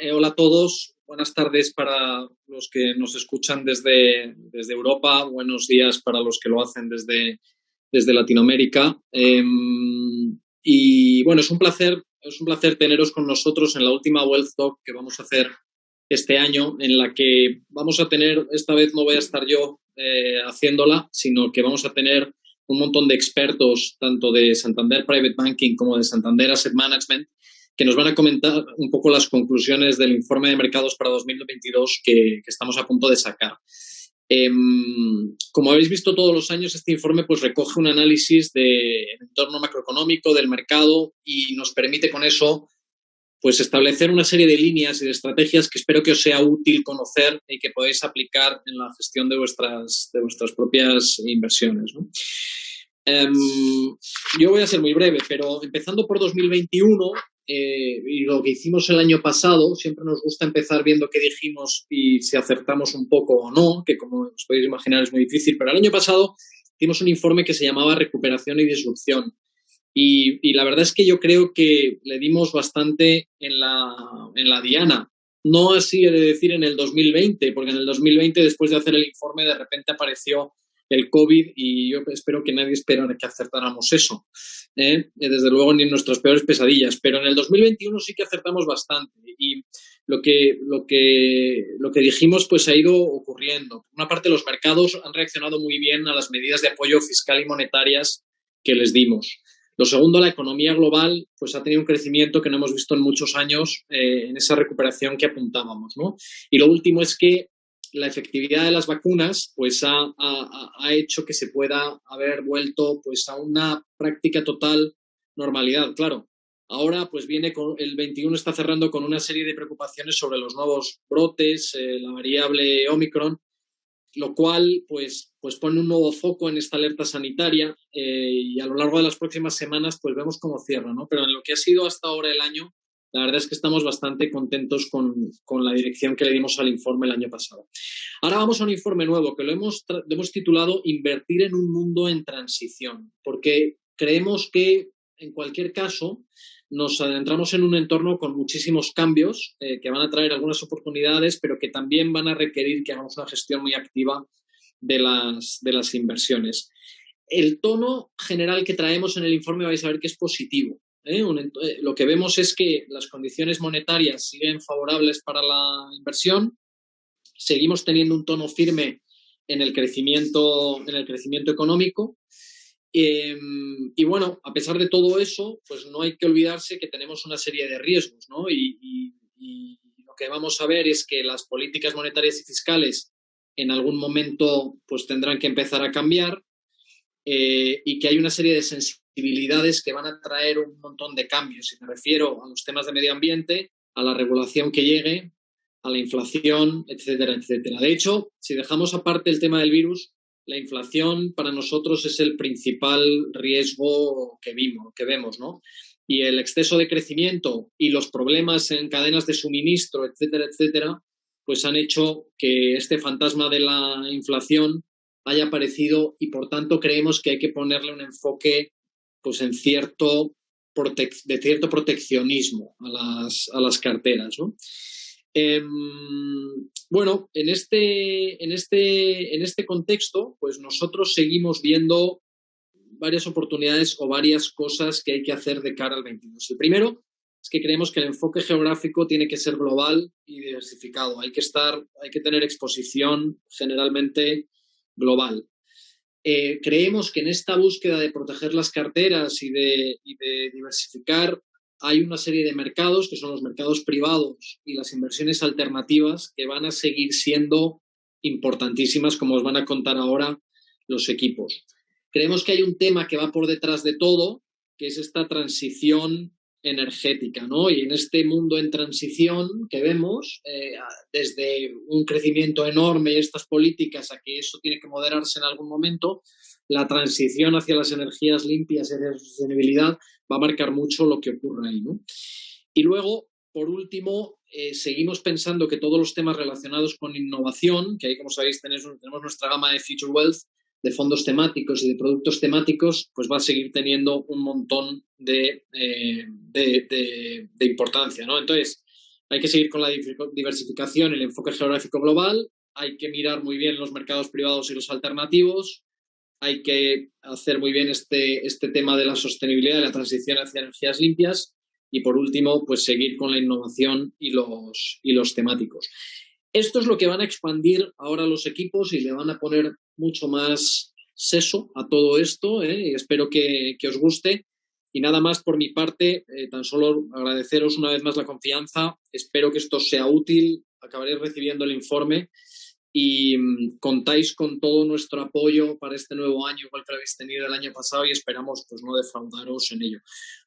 Hola a todos. Buenas tardes para los que nos escuchan desde Europa. Buenos días para los que lo hacen desde Latinoamérica. Y bueno, es un placer teneros con nosotros en la última Wealth Talk que vamos a hacer este año, en la que vamos a tener, esta vez no voy a estar yo haciéndola, sino que vamos a tener un montón de expertos, tanto de Santander Private Banking como de Santander Asset Management, que nos van a comentar un poco las conclusiones del informe de mercados para 2022 que estamos a punto de sacar. Como habéis visto todos los años, este informe pues recoge un análisis del entorno macroeconómico, del mercado, y nos permite con eso pues establecer una serie de líneas y de estrategias que espero que os sea útil conocer y que podáis aplicar en la gestión de vuestras propias inversiones, ¿no? Yo voy a ser muy breve, pero empezando por 2021 y lo que hicimos el año pasado, siempre nos gusta empezar viendo qué dijimos y si acertamos un poco o no, que como os podéis imaginar es muy difícil, pero el año pasado hicimos un informe que se llamaba Recuperación y Disrupción. Y la verdad es que yo creo que le dimos bastante en la diana. No así he de decir en el 2020, porque en el 2020, después de hacer el informe, de repente apareció el COVID y yo espero que nadie esperara que acertáramos eso. Desde luego ni en nuestras peores pesadillas. Pero en el 2021 sí que acertamos bastante y lo que dijimos pues ha ido ocurriendo. Por una parte, los mercados han reaccionado muy bien a las medidas de apoyo fiscal y monetarias que les dimos. Lo segundo, la economía global pues ha tenido un crecimiento que no hemos visto en muchos años en esa recuperación que apuntábamos, ¿no? Y lo último es que la efectividad de las vacunas pues ha hecho que se pueda haber vuelto pues a una práctica total normalidad. Claro, ahora pues viene con el 21 está cerrando con una serie de preocupaciones sobre los nuevos brotes, la variable Omicron, lo cual pues pone un nuevo foco en esta alerta sanitaria y a lo largo de las próximas semanas pues vemos cómo cierra, ¿no? Pero en lo que ha sido hasta ahora el año, la verdad es que estamos bastante contentos con la dirección que le dimos al informe el año pasado. Ahora vamos a un informe nuevo que lo hemos titulado Invertir en un mundo en transición, porque creemos que en cualquier caso nos adentramos en un entorno con muchísimos cambios que van a traer algunas oportunidades, pero que también van a requerir que hagamos una gestión muy activa de las inversiones. El tono general que traemos en el informe vais a ver que es positivo. Lo que vemos es que las condiciones monetarias siguen favorables para la inversión, seguimos teniendo un tono firme en el crecimiento económico. Y bueno, a pesar de todo eso, pues no hay que olvidarse que tenemos una serie de riesgos, ¿no? Y lo que vamos a ver es que las políticas monetarias y fiscales en algún momento pues tendrán que empezar a cambiar y que hay una serie de sensibilidades que van a traer un montón de cambios. Y me refiero a los temas de medio ambiente, a la regulación que llegue, a la inflación, etcétera, etcétera. De hecho, si dejamos aparte el tema del virus, la inflación para nosotros es el principal riesgo que vemos, ¿no? Y el exceso de crecimiento y los problemas en cadenas de suministro, etcétera, etcétera, pues han hecho que este fantasma de la inflación haya aparecido y por tanto creemos que hay que ponerle un enfoque pues en cierto proteccionismo a las carteras, ¿no? Bueno, en este contexto, pues nosotros seguimos viendo varias oportunidades o varias cosas que hay que hacer de cara al 22. El primero es que creemos que el enfoque geográfico tiene que ser global y diversificado. Hay que tener exposición generalmente global. Creemos que en esta búsqueda de proteger las carteras y de diversificar hay una serie de mercados, que son los mercados privados y las inversiones alternativas, que van a seguir siendo importantísimas, como os van a contar ahora los equipos. Creemos que hay un tema que va por detrás de todo, que es esta transición energética, ¿no? Y en este mundo en transición que vemos, desde un crecimiento enorme y estas políticas a que eso tiene que moderarse en algún momento, la transición hacia las energías limpias y de sostenibilidad va a marcar mucho lo que ocurre ahí, ¿no? Y luego, por último, seguimos pensando que todos los temas relacionados con innovación, que ahí, como sabéis, tenemos nuestra gama de Future Wealth, de fondos temáticos y de productos temáticos, pues va a seguir teniendo un montón de importancia, ¿no? Entonces, Hay que seguir con la diversificación y el enfoque geográfico global. Hay que mirar muy bien los mercados privados y los alternativos. Hay que hacer muy bien este tema de la sostenibilidad y la transición hacia energías limpias. Y por último, pues seguir con la innovación y los temáticos. Esto es lo que van a expandir ahora los equipos y le van a poner mucho más seso a todo esto, y espero que os guste. Y nada más por mi parte, tan solo agradeceros una vez más la confianza. Espero que esto sea útil. Acabaréis recibiendo el informe y contáis con todo nuestro apoyo para este nuevo año, igual que lo habéis tenido el año pasado, y esperamos pues no defraudaros en ello.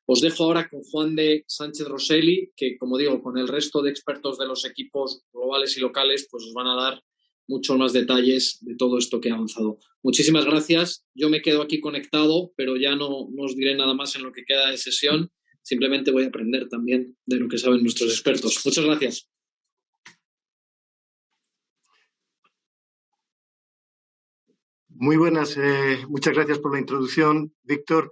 Os dejo ahora con Juan de Sánchez Rosselli, que, como digo, con el resto de expertos de los equipos globales y locales, pues os van a dar muchos más detalles de todo esto que ha avanzado. Muchísimas gracias. Yo me quedo aquí conectado, pero ya no os diré nada más en lo que queda de sesión. Simplemente voy a aprender también de lo que saben nuestros expertos. Muchas gracias. Muy buenas, muchas gracias por la introducción, Víctor.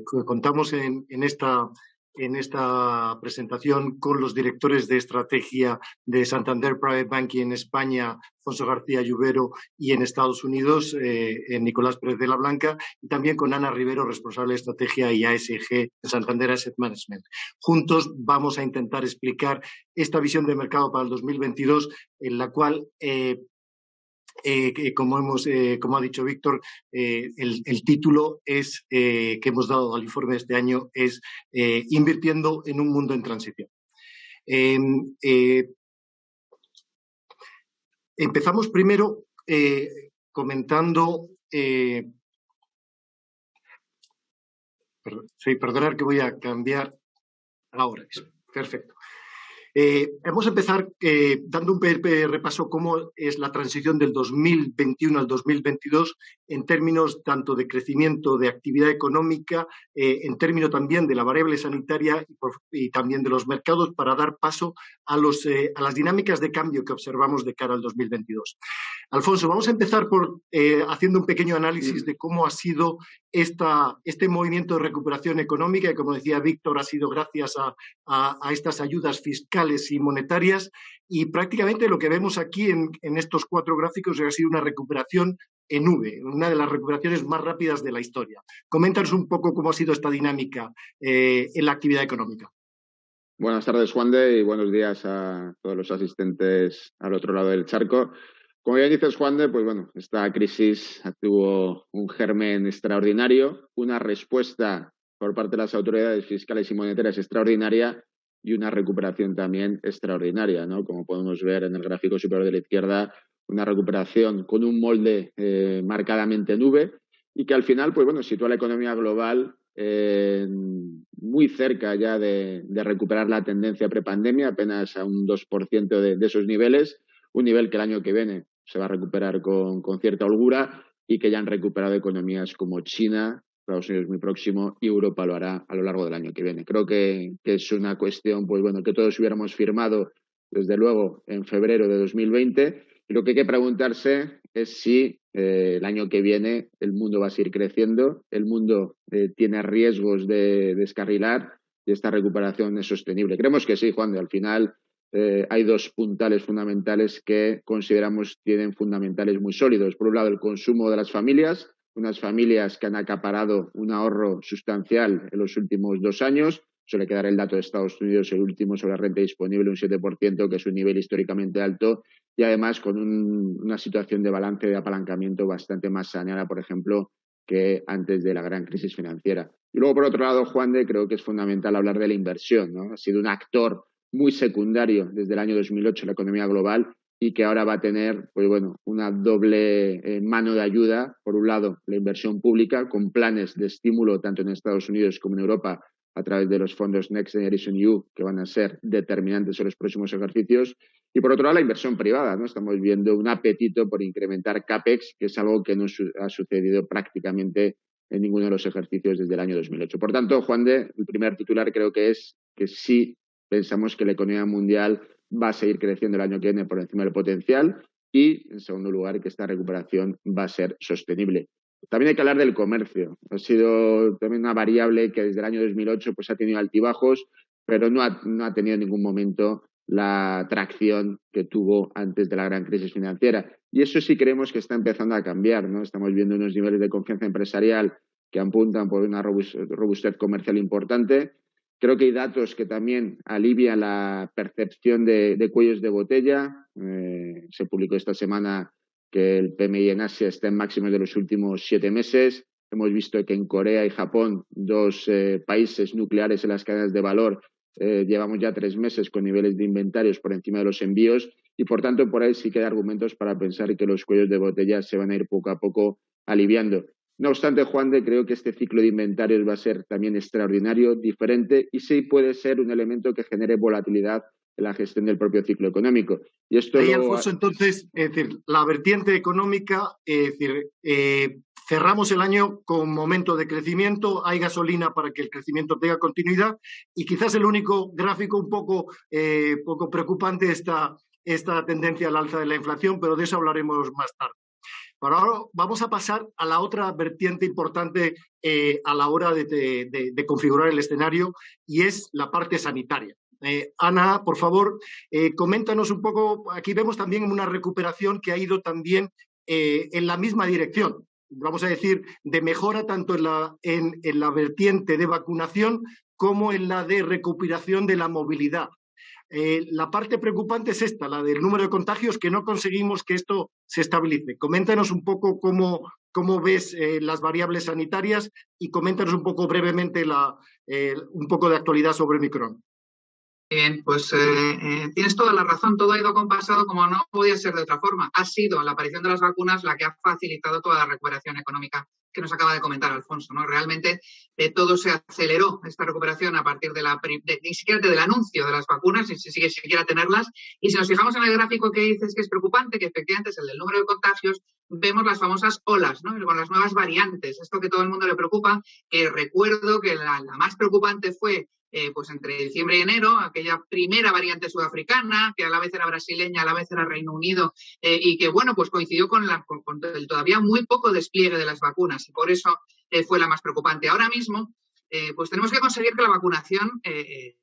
Contamos en esta presentación con los directores de estrategia de Santander Private Banking en España, Alfonso García Lluvero, y en Estados Unidos, Nicolás Pérez de la Blanca, y también con Ana Rivero, responsable de estrategia y ASG de Santander Asset Management. Juntos vamos a intentar explicar esta visión de mercado para el 2022, en la cual como ha dicho Víctor, el título es que hemos dado al informe de este año es Invirtiendo en un mundo en transición. Empezamos primero comentando. Perdonad que voy a cambiar ahora. Perfecto. Vamos a empezar dando un repaso cómo es la transición del 2021 al 2022 en términos tanto de crecimiento de actividad económica, en términos también de la variable sanitaria y también de los mercados, para dar paso a las dinámicas de cambio que observamos de cara al 2022. Alfonso, vamos a empezar por haciendo un pequeño análisis de cómo ha sido este movimiento de recuperación económica, que, como decía Víctor, ha sido gracias a estas ayudas fiscales y monetarias, y prácticamente lo que vemos aquí en estos 4 gráficos ha sido una recuperación en V, una de las recuperaciones más rápidas de la historia. Coméntanos un poco cómo ha sido esta dinámica en la actividad económica. Buenas tardes, Juan de, y buenos días a todos los asistentes al otro lado del charco. Como ya dices, Juan de, pues bueno, esta crisis tuvo un germen extraordinario, una respuesta por parte de las autoridades fiscales y monetarias extraordinaria y una recuperación también extraordinaria, ¿no? Como podemos ver en el gráfico superior de la izquierda, una recuperación con un molde marcadamente en V y que al final, pues bueno, sitúa la economía global muy cerca ya de recuperar la tendencia prepandemia, apenas a un 2% de esos niveles, un nivel que el año que viene se va a recuperar con cierta holgura y que ya han recuperado economías como China, Estados Unidos muy próximo, y Europa lo hará a lo largo del año que viene. Creo que es una cuestión, pues bueno, que todos hubiéramos firmado desde luego en febrero de 2020, y lo que hay que preguntarse es si el año que viene el mundo va a seguir creciendo, el mundo tiene riesgos de descarrilar y esta recuperación es sostenible. Creemos que sí, Juan, de al final hay 2 puntales fundamentales que consideramos tienen fundamentales muy sólidos. Por un lado, el consumo de las familias, unas familias que han acaparado un ahorro sustancial en los últimos 2 años. Suele quedar el dato de Estados Unidos, el último, sobre la renta disponible, un 7%, que es un nivel históricamente alto, y además con una situación de balance de apalancamiento bastante más saneada, por ejemplo, que antes de la gran crisis financiera. Y luego, por otro lado, Juan de, creo que es fundamental hablar de la inversión, ¿no? Ha sido un actor muy secundario desde el año 2008 en la economía global y que ahora va a tener, pues bueno, una doble mano de ayuda. Por un lado, la inversión pública con planes de estímulo tanto en Estados Unidos como en Europa a través de los fondos Next Generation EU, que van a ser determinantes en los próximos ejercicios. Y por otro lado, la inversión privada, ¿no? Estamos viendo un apetito por incrementar CAPEX, que es algo que no ha sucedido prácticamente en ninguno de los ejercicios desde el año 2008. Por tanto, Juan de, el primer titular creo que es que sí pensamos que la economía mundial va a seguir creciendo el año que viene por encima del potencial y, en segundo lugar, que esta recuperación va a ser sostenible. También hay que hablar del comercio. Ha sido también una variable que desde el año 2008 pues, ha tenido altibajos, pero no ha tenido en ningún momento la tracción que tuvo antes de la gran crisis financiera. Y eso sí creemos que está empezando a cambiar, ¿no? Estamos viendo unos niveles de confianza empresarial que apuntan por una robustez comercial importante. Creo que hay datos que también alivian la percepción de cuellos de botella. Se publicó esta semana que el PMI en Asia está en máximos de los últimos 7 meses. Hemos visto que en Corea y Japón, dos países nucleares en las cadenas de valor, llevamos ya 3 meses con niveles de inventarios por encima de los envíos y, por tanto, por ahí sí que hay argumentos para pensar que los cuellos de botella se van a ir poco a poco aliviando. No obstante, Juan, creo que este ciclo de inventarios va a ser también extraordinario, diferente y sí puede ser un elemento que genere volatilidad en la gestión del propio ciclo económico. Y esto ahí, Alfonso, entonces, es decir, la vertiente económica, es decir, cerramos el año con momento de crecimiento, hay gasolina para que el crecimiento tenga continuidad y quizás el único gráfico un poco preocupante esta tendencia al alza de la inflación, pero de eso hablaremos más tarde. Pero ahora vamos a pasar a la otra vertiente importante a la hora de configurar el escenario y es la parte sanitaria. Ana, por favor, coméntanos un poco. Aquí vemos también una recuperación que ha ido también en la misma dirección, vamos a decir, de mejora tanto en la vertiente de vacunación como en la de recuperación de la movilidad. La parte preocupante es esta, la del número de contagios, que no conseguimos que esto se estabilice. Coméntanos un poco cómo ves las variables sanitarias y coméntanos un poco brevemente un poco de actualidad sobre Omicron. Bien, pues tienes toda la razón, todo ha ido compasado como no podía ser de otra forma. Ha sido la aparición de las vacunas la que ha facilitado toda la recuperación económica que nos acaba de comentar Alfonso, ¿no? Realmente todo se aceleró, esta recuperación, a partir ni siquiera del anuncio de las vacunas, ni siquiera tenerlas. Y si nos fijamos en el gráfico que dices que es preocupante, que efectivamente es el del número de contagios, vemos las famosas olas, ¿no? Con las nuevas variantes, esto que todo el mundo le preocupa, que recuerdo que la más preocupante fue pues entre diciembre y enero, aquella primera variante sudafricana, que a la vez era brasileña, a la vez era Reino Unido, y que, bueno, pues coincidió con el todavía muy poco despliegue de las vacunas, y por eso fue la más preocupante. Ahora mismo, pues tenemos que conseguir que la vacunación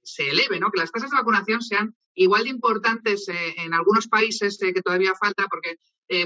se eleve, ¿no? Que las tasas de vacunación sean igual de importantes en algunos países que todavía falta, porque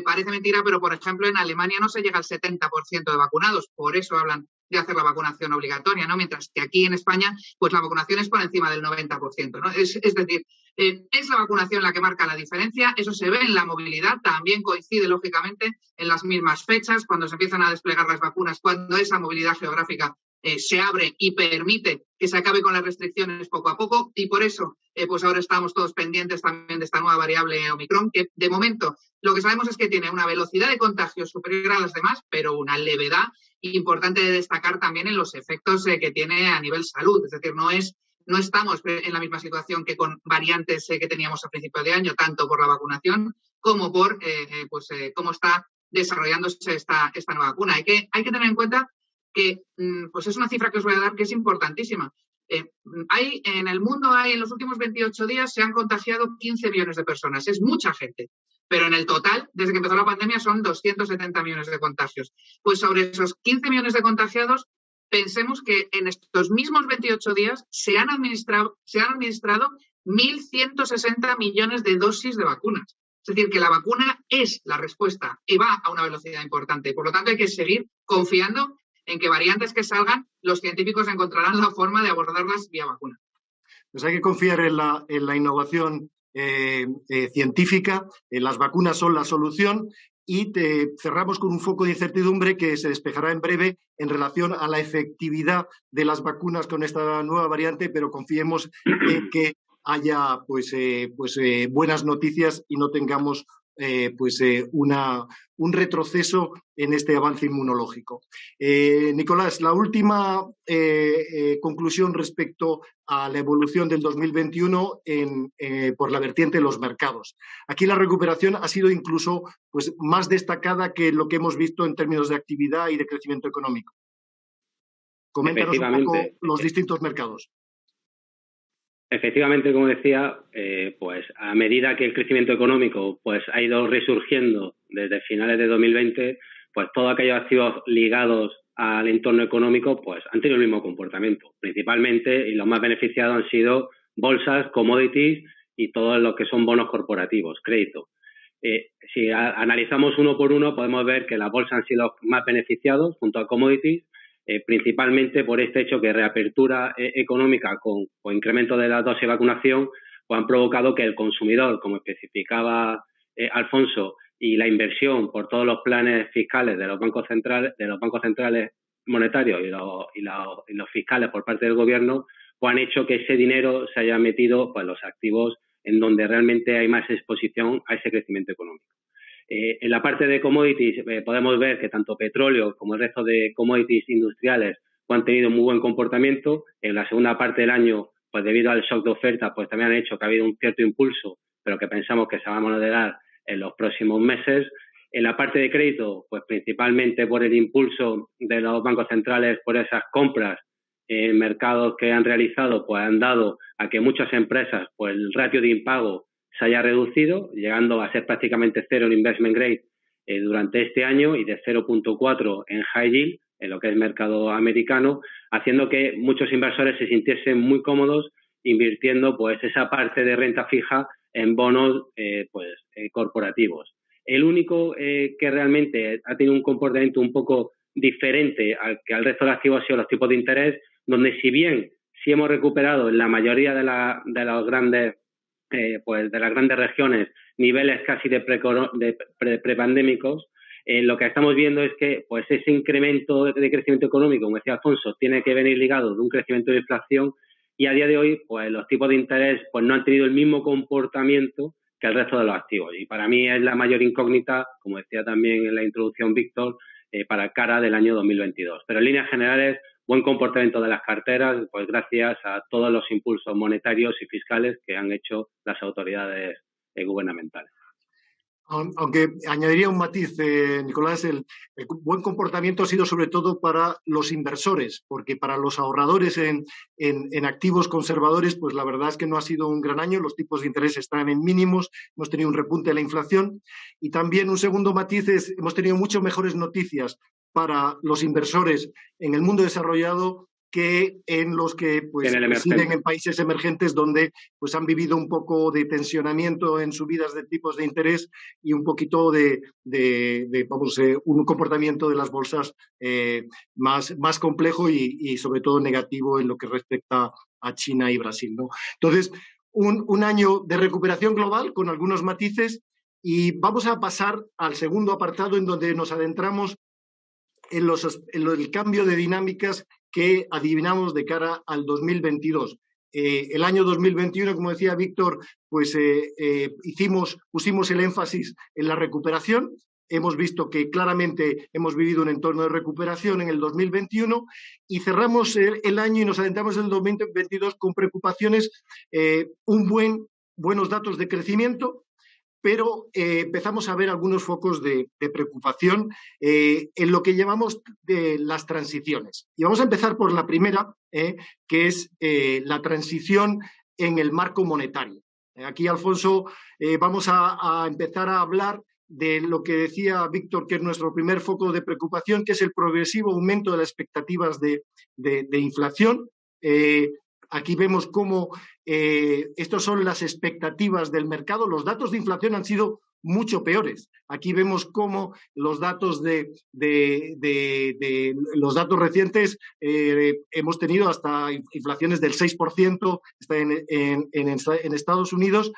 parece mentira, pero, por ejemplo, en Alemania no se llega al 70% de vacunados, por eso hablan de hacer la vacunación obligatoria, ¿no? Mientras que aquí en España, pues la vacunación es por encima del 90%, ¿no? Es decir, es la vacunación la que marca la diferencia, eso se ve en la movilidad, también coincide, lógicamente, en las mismas fechas, cuando se empiezan a desplegar las vacunas, cuando esa movilidad geográfica se abre y permite que se acabe con las restricciones poco a poco, y por eso pues ahora estamos todos pendientes también de esta nueva variable Omicron, que de momento lo que sabemos es que tiene una velocidad de contagio superior a las demás, pero una levedad importante de destacar también en los efectos que tiene a nivel salud. Es decir, no estamos en la misma situación que con variantes que teníamos a principio de año, tanto por la vacunación como por cómo está desarrollándose esta nueva vacuna. Hay que tener en cuenta que pues es una cifra que os voy a dar que es importantísima. En el mundo en los últimos 28 días se han contagiado 15 millones de personas. Es mucha gente. Pero en el total, desde que empezó la pandemia, son 270 millones de contagios. Pues sobre esos 15 millones de contagiados, pensemos que en estos mismos 28 días se han administrado 1.160 millones de dosis de vacunas. Es decir, que la vacuna es la respuesta y va a una velocidad importante. Por lo tanto, hay que seguir confiando en que variantes que salgan, los científicos encontrarán la forma de abordarlas vía vacuna. Pues hay que confiar en la innovación científica, las vacunas son la solución y cerramos con un foco de incertidumbre que se despejará en breve en relación a la efectividad de las vacunas con esta nueva variante, pero confiemos en que haya buenas noticias y no tengamos un retroceso en este avance inmunológico. Nicolás, la última conclusión respecto a la evolución del 2021 por la vertiente de los mercados. Aquí la recuperación ha sido incluso más destacada que lo que hemos visto en términos de actividad y de crecimiento económico. Coméntanos un poco los distintos mercados. Efectivamente, como decía, pues a medida que el crecimiento económico pues ha ido resurgiendo desde finales de 2020, pues todos aquellos activos ligados al entorno económico pues han tenido el mismo comportamiento. Principalmente, y los más beneficiados han sido bolsas, commodities y todo lo que son bonos corporativos, crédito. Si analizamos uno por uno, podemos ver que las bolsas han sido los más beneficiados junto a commodities, principalmente por este hecho que reapertura económica con incremento de la dosis de vacunación pues han provocado que el consumidor, como especificaba Alfonso, y la inversión por todos los planes fiscales de los bancos centrales monetarios y los fiscales por parte del gobierno, pues han hecho que ese dinero se haya metido pues los activos en donde realmente hay más exposición a ese crecimiento económico. En la parte de commodities podemos ver que tanto petróleo como el resto de commodities industriales pues, han tenido muy buen comportamiento. En la segunda parte del año, pues debido al shock de oferta, pues también han hecho que ha habido un cierto impulso, pero que pensamos que se va a moderar en los próximos meses. En la parte de crédito, pues principalmente por el impulso de los bancos centrales por esas compras en mercados que han realizado, pues han dado a que muchas empresas, pues el ratio de impago se haya reducido, llegando a ser prácticamente cero en investment grade durante este año y de 0.4 en high yield, en lo que es mercado americano, haciendo que muchos inversores se sintiesen muy cómodos invirtiendo pues esa parte de renta fija en bonos corporativos. El único que realmente ha tenido un comportamiento un poco diferente al resto de activos ha sido los tipos de interés, donde si bien sí hemos recuperado en la mayoría de las grandes regiones niveles casi de prepandémicos, lo que estamos viendo es que pues ese incremento de crecimiento económico, como decía Alfonso, tiene que venir ligado de un crecimiento de inflación y a día de hoy pues los tipos de interés pues no han tenido el mismo comportamiento que el resto de los activos. Y para mí es la mayor incógnita, como decía también en la introducción Víctor, para cara del año 2022. Pero en líneas generales, buen comportamiento de las carteras, pues gracias a todos los impulsos monetarios y fiscales que han hecho las autoridades gubernamentales. Aunque añadiría un matiz, Nicolás, el buen comportamiento ha sido sobre todo para los inversores, porque para los ahorradores en activos conservadores, pues la verdad es que no ha sido un gran año, los tipos de interés están en mínimos, hemos tenido un repunte de la inflación y también un segundo matiz es hemos tenido mucho mejores noticias para los inversores en el mundo desarrollado que en los que pues residen en países emergentes donde pues han vivido un poco de tensionamiento en subidas de tipos de interés y un poquito un comportamiento de las bolsas más complejo y sobre todo negativo en lo que respecta a China y Brasil, ¿no? Entonces, un año de recuperación global con algunos matices y vamos a pasar al segundo apartado en donde nos adentramos en el cambio de dinámicas que adivinamos de cara al 2022. El año 2021, como decía Víctor, pues pusimos el énfasis en la recuperación. Hemos visto que claramente hemos vivido un entorno de recuperación en el 2021 y cerramos el año y nos adentramos en el 2022 con preocupaciones, buenos datos de crecimiento, pero empezamos a ver algunos focos de preocupación en lo que llamamos de las transiciones. Y vamos a empezar por la primera, que es la transición en el marco monetario. Aquí, Alfonso, vamos a empezar a hablar de lo que decía Víctor, que es nuestro primer foco de preocupación, que es el progresivo aumento de las expectativas de inflación. Aquí vemos cómo estas son las expectativas del mercado. Los datos de inflación han sido mucho peores. Aquí vemos cómo los datos los datos recientes hemos tenido hasta inflaciones del 6% en Estados Unidos,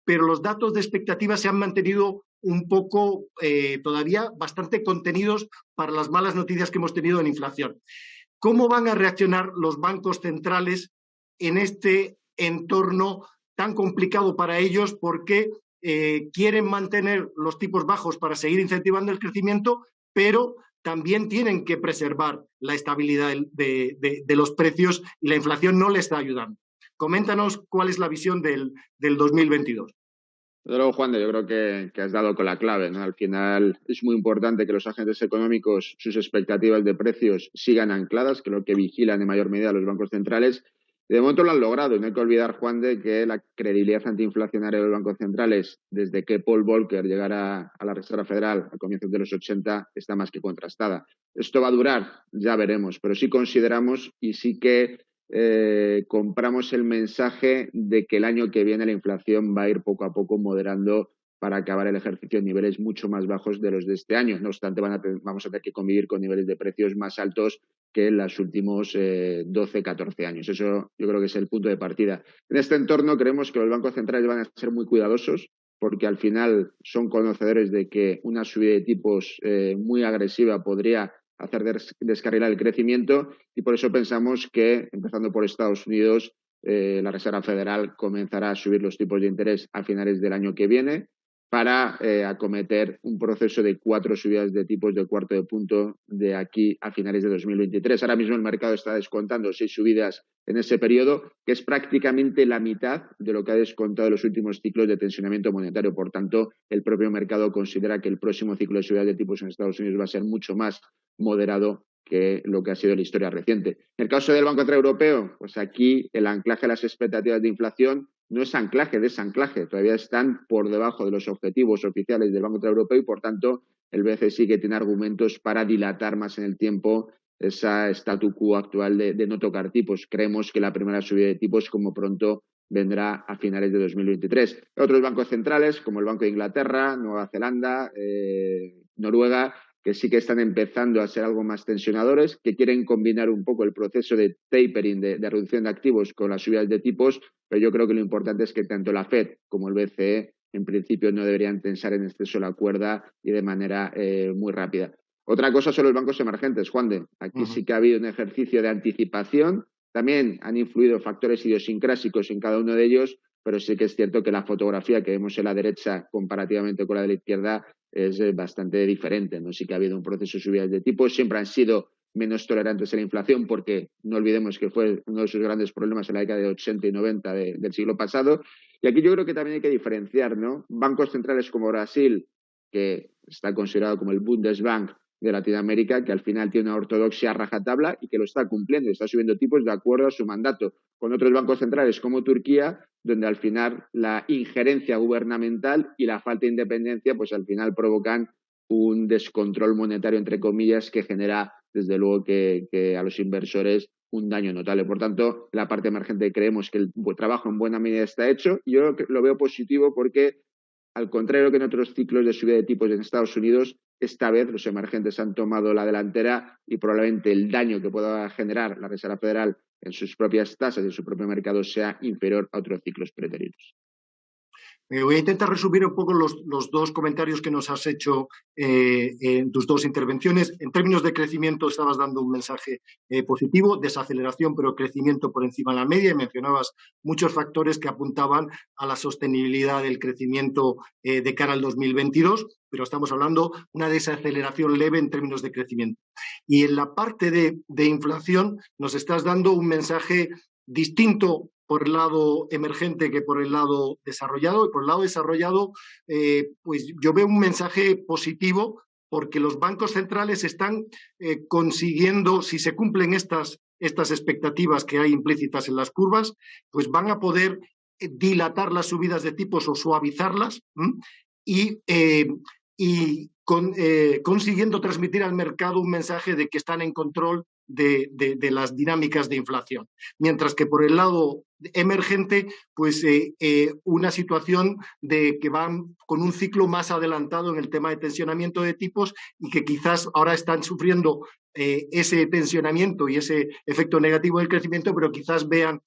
pero los datos de expectativas se han mantenido un poco todavía bastante contenidos para las malas noticias que hemos tenido en inflación. ¿Cómo van a reaccionar los bancos centrales en este entorno tan complicado para ellos? Porque quieren mantener los tipos bajos para seguir incentivando el crecimiento, pero también tienen que preservar la estabilidad de los precios y la inflación no les está ayudando. Coméntanos cuál es la visión del 2022. Desde luego, Juan, yo creo que has dado con la clave, ¿no? Al final es muy importante que los agentes económicos, sus expectativas de precios sigan ancladas, que es lo que vigilan en mayor medida los bancos centrales. Y de momento lo han logrado. Y no hay que olvidar, Juan, de que la credibilidad antiinflacionaria de los bancos centrales, desde que Paul Volcker llegara a la Reserva Federal a comienzos de los 80, está más que contrastada. ¿Esto va a durar? Ya veremos. Pero sí consideramos y sí que compramos el mensaje de que el año que viene la inflación va a ir poco a poco moderando para acabar el ejercicio en niveles mucho más bajos de los de este año. No obstante, vamos a tener que convivir con niveles de precios más altos que en los últimos 12, 14 años. Eso yo creo que es el punto de partida. En este entorno creemos que los bancos centrales van a ser muy cuidadosos porque al final son conocedores de que una subida de tipos muy agresiva podría hacer descarrilar el crecimiento y por eso pensamos que, empezando por Estados Unidos, la Reserva Federal comenzará a subir los tipos de interés a finales del año que viene para acometer un proceso de 4 subidas de tipos de cuarto de punto de aquí a finales de 2023. Ahora mismo el mercado está descontando 6 subidas en ese periodo, que es prácticamente la mitad de lo que ha descontado en los últimos ciclos de tensionamiento monetario. Por tanto, el propio mercado considera que el próximo ciclo de subidas de tipos en Estados Unidos va a ser mucho más moderado que lo que ha sido la historia reciente. En el caso del Banco Central Europeo, pues aquí el anclaje a las expectativas de inflación no es anclaje, desanclaje. Todavía están por debajo de los objetivos oficiales del Banco Central Europeo y, por tanto, el BCE sí que tiene argumentos para dilatar más en el tiempo esa statu quo actual de no tocar tipos. Creemos que la primera subida de tipos, como pronto, vendrá a finales de 2023. Otros bancos centrales, como el Banco de Inglaterra, Nueva Zelanda, Noruega, que sí que están empezando a ser algo más tensionadores, que quieren combinar un poco el proceso de tapering, de reducción de activos con las subidas de tipos, pero yo creo que lo importante es que tanto la FED como el BCE en principio no deberían tensar en exceso la cuerda y de manera muy rápida. Otra cosa son los bancos emergentes, Juan de. Aquí sí que ha habido un ejercicio de anticipación. También han influido factores idiosincrásicos en cada uno de ellos, pero sí que es cierto que la fotografía que vemos en la derecha comparativamente con la de la izquierda es bastante diferente, ¿no? Sí que ha habido un proceso de subidas de tipos, siempre han sido menos tolerantes a la inflación porque no olvidemos que fue uno de sus grandes problemas en la década de 80 y 90 del siglo pasado. Y aquí yo creo que también hay que diferenciar, ¿no? Bancos centrales como Brasil, que está considerado como el Bundesbank de Latinoamérica, que al final tiene una ortodoxia a rajatabla y que lo está cumpliendo, está subiendo tipos de acuerdo a su mandato, con otros bancos centrales como Turquía, donde al final la injerencia gubernamental y la falta de independencia, pues al final provocan un descontrol monetario, entre comillas, que genera, desde luego, que a los inversores un daño notable. Por tanto, la parte emergente creemos que el trabajo en buena medida está hecho y yo lo veo positivo porque, al contrario que en otros ciclos de subida de tipos en Estados Unidos, esta vez los emergentes han tomado la delantera y probablemente el daño que pueda generar la Reserva Federal en sus propias tasas y en su propio mercado sea inferior a otros ciclos preteridos. Voy a intentar resumir un poco los dos comentarios que nos has hecho en tus dos intervenciones. En términos de crecimiento estabas dando un mensaje positivo, desaceleración pero crecimiento por encima de la media y mencionabas muchos factores que apuntaban a la sostenibilidad del crecimiento de cara al 2022, pero estamos hablando de una desaceleración leve en términos de crecimiento. Y en la parte de inflación nos estás dando un mensaje distinto por el lado emergente que por el lado desarrollado. Y por el lado desarrollado, pues yo veo un mensaje positivo porque los bancos centrales están consiguiendo, si se cumplen estas expectativas que hay implícitas en las curvas, pues van a poder dilatar las subidas de tipos o suavizarlas consiguiendo transmitir al mercado un mensaje de que están en control de las dinámicas de inflación. Mientras que por el lado emergente, pues una situación de que van con un ciclo más adelantado en el tema de tensionamiento de tipos y que quizás ahora están sufriendo ese tensionamiento y ese efecto negativo del crecimiento, pero quizás vean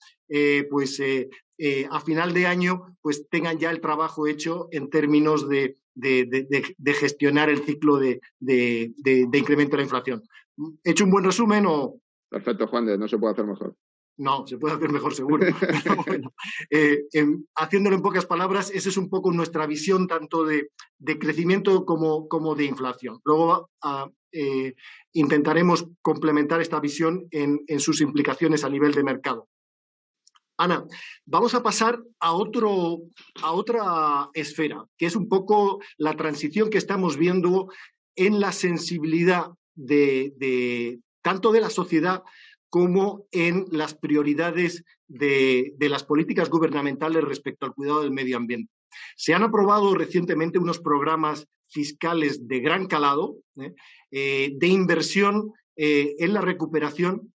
a final de año pues tengan ya el trabajo hecho en términos de gestionar el ciclo de incremento de la inflación. ¿He hecho un buen resumen o...? Perfecto, Juan de, no se puede hacer mejor. No, se puede hacer mejor seguro. Pero bueno, haciéndolo en pocas palabras, esa es un poco nuestra visión tanto de crecimiento como de inflación. Luego intentaremos complementar esta visión en sus implicaciones a nivel de mercado. Ana, vamos a pasar a otra esfera, que es un poco la transición que estamos viendo en la sensibilidad tanto de la sociedad como en las prioridades de las políticas gubernamentales respecto al cuidado del medio ambiente. Se han aprobado recientemente unos programas fiscales de gran calado, de inversión en la recuperación,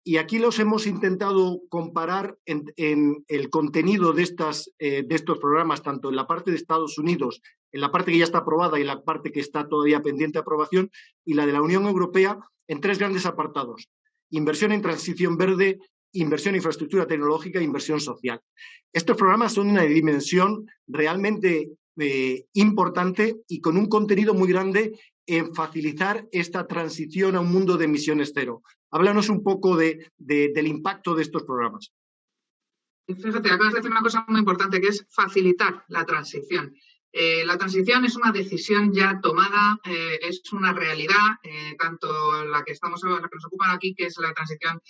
y aquí los hemos intentado comparar en el contenido de estos programas, tanto en la parte de Estados Unidos, en la parte que ya está aprobada y la parte que está todavía pendiente de aprobación, y la de la Unión Europea, en 3 grandes apartados: inversión en transición verde, inversión en infraestructura tecnológica e inversión social. Estos programas son una dimensión realmente importante y con un contenido muy grande en facilitar esta transición a un mundo de emisiones cero. Háblanos un poco del impacto de estos programas. Fíjate, acabas de decir una cosa muy importante, que es facilitar la transición. La transición es una decisión ya tomada, es una realidad, tanto la que nos ocupan aquí, que es la transición